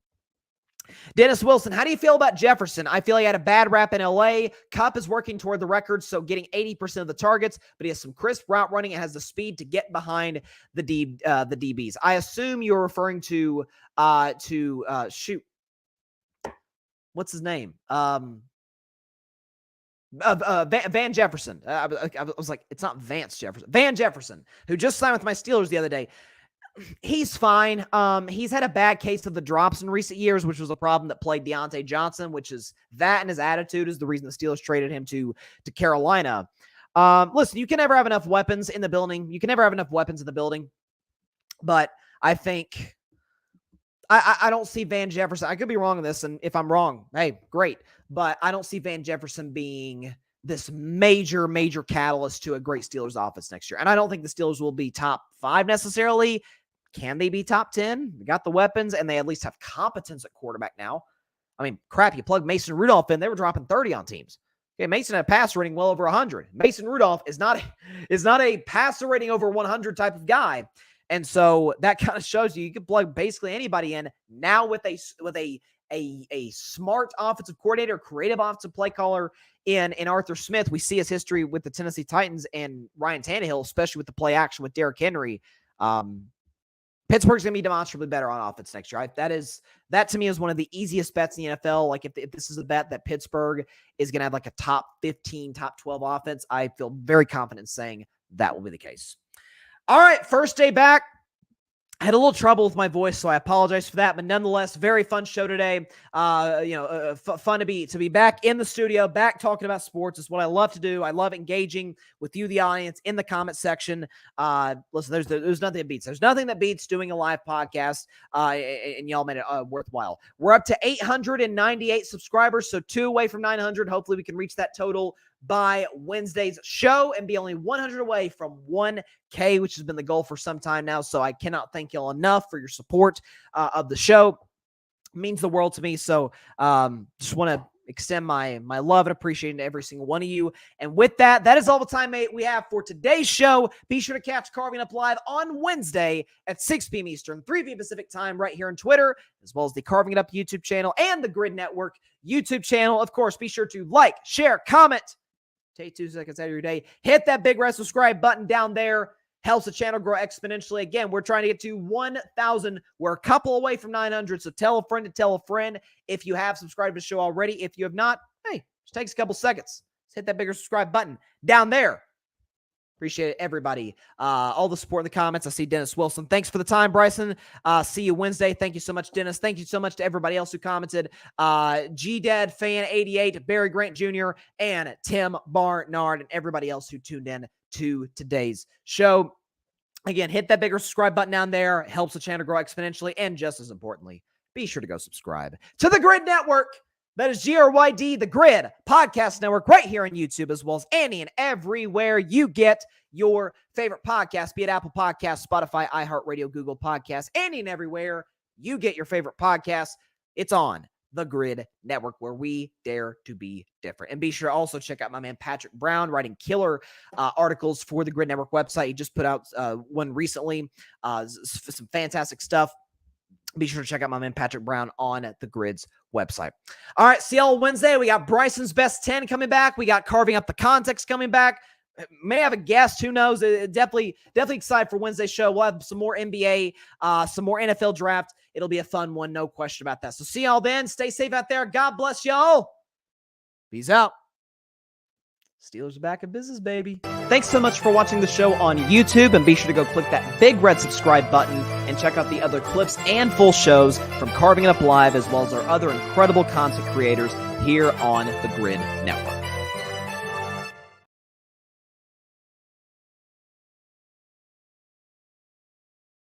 Dennis Wilson, how do you feel about Jefferson? I feel he had a bad rap in LA. Kupp is working toward the record, so getting 80% of the targets, but he has some crisp route running and has the speed to get behind the DBs. I assume you're referring to shoot. What's his name? Van Jefferson. I was like, it's not Vance Jefferson. Van Jefferson, who just signed with my Steelers the other day. He's fine. He's had a bad case of the drops in recent years, which was a problem that plagued Deontay Johnson, which is that, and his attitude is the reason the Steelers traded him to Carolina. Listen, you can never have enough weapons in the building. But I think I don't see Van Jefferson. I could be wrong on this, and if I'm wrong, hey, great. But I don't see Van Jefferson being this major catalyst to a great Steelers offense next year. And I don't think the Steelers will be top 5 necessarily. Can they be top 10? They got the weapons, and they at least have competence at quarterback now. I mean, crap, you plug Mason Rudolph in, they were dropping 30 on teams. Okay, Mason had a passer rating well over 100. Mason Rudolph is not a passer rating over 100 type of guy. And so that kind of shows you can plug basically anybody in now with a smart offensive coordinator, creative offensive play caller in Arthur Smith. We see his history with the Tennessee Titans and Ryan Tannehill, especially with the play action with Derrick Henry. Pittsburgh's going to be demonstrably better on offense next year. That to me is one of the easiest bets in the NFL. Like, if this is a bet that Pittsburgh is going to have like a top 15, top 12 offense, I feel very confident saying that will be the case. All right, first day back. I had a little trouble with my voice, so I apologize for that. But nonetheless, very fun show today. Fun to be back in the studio, back talking about sports. Is what I love to do. I love engaging with you, the audience, in the comment section. Listen, there's nothing that beats. There's nothing that beats doing a live podcast, and y'all made it worthwhile. We're up to 898 subscribers, so 2 away from 900. Hopefully, we can reach that total by Wednesday's show and be only 100 away from 1K, which has been the goal for some time now. So I cannot thank y'all enough for your support of the show. It means the world to me. So just want to extend my love and appreciation to every single one of you. And with that, that is all the time we have for today's show. Be sure to catch Carving Up Live on Wednesday at 6 p.m. Eastern, 3 p.m. Pacific time right here on Twitter, as well as the Carving It Up YouTube channel and the Grid Network YouTube channel. Of course, be sure to like, share, comment. Take 2 seconds out of your day. Hit that big red subscribe button down there. Helps the channel grow exponentially. Again, we're trying to get to 1,000. We're a couple away from 900, so tell a friend to tell a friend if you have subscribed to the show already. If you have not, hey, just takes a couple seconds. Just hit that bigger subscribe button down there. Appreciate it, everybody. All the support in the comments. I see Dennis Wilson. Thanks for the time, Bryson. See you Wednesday. Thank you so much, Dennis. Thank you so much to everybody else who commented. G-Dad Fan 88, Barry Grant Jr., and Tim Barnard, and everybody else who tuned in to today's show. Again, hit that bigger subscribe button down there. It helps the channel grow exponentially. And just as importantly, be sure to go subscribe to the Grid Network. That is GRYD, the Grid Podcast Network, right here on YouTube, as well as any and everywhere you get your favorite podcast, be it Apple Podcasts, Spotify, iHeartRadio, Google Podcasts, any and everywhere you get your favorite podcasts. It's on the Grid Network, where we dare to be different. And be sure to also check out my man Patrick Brown, writing killer articles for the Grid Network website. He just put out one recently, some fantastic stuff. Be sure to check out my man Patrick Brown on the Grid's website. All right, see y'all Wednesday. We got Bryson's Best 10 coming back. We got Carving Up the Context coming back. May have a guest. Who knows? Definitely excited for Wednesday's show. We'll have some more NBA, some more NFL draft. It'll be a fun one, no question about that. So see y'all then. Stay safe out there. God bless y'all. Peace out. Steelers are back in business, baby. Thanks so much for watching the show on YouTube, and be sure to go click that big red subscribe button and check out the other clips and full shows from Carving It Up Live, as well as our other incredible content creators here on the Grid Network.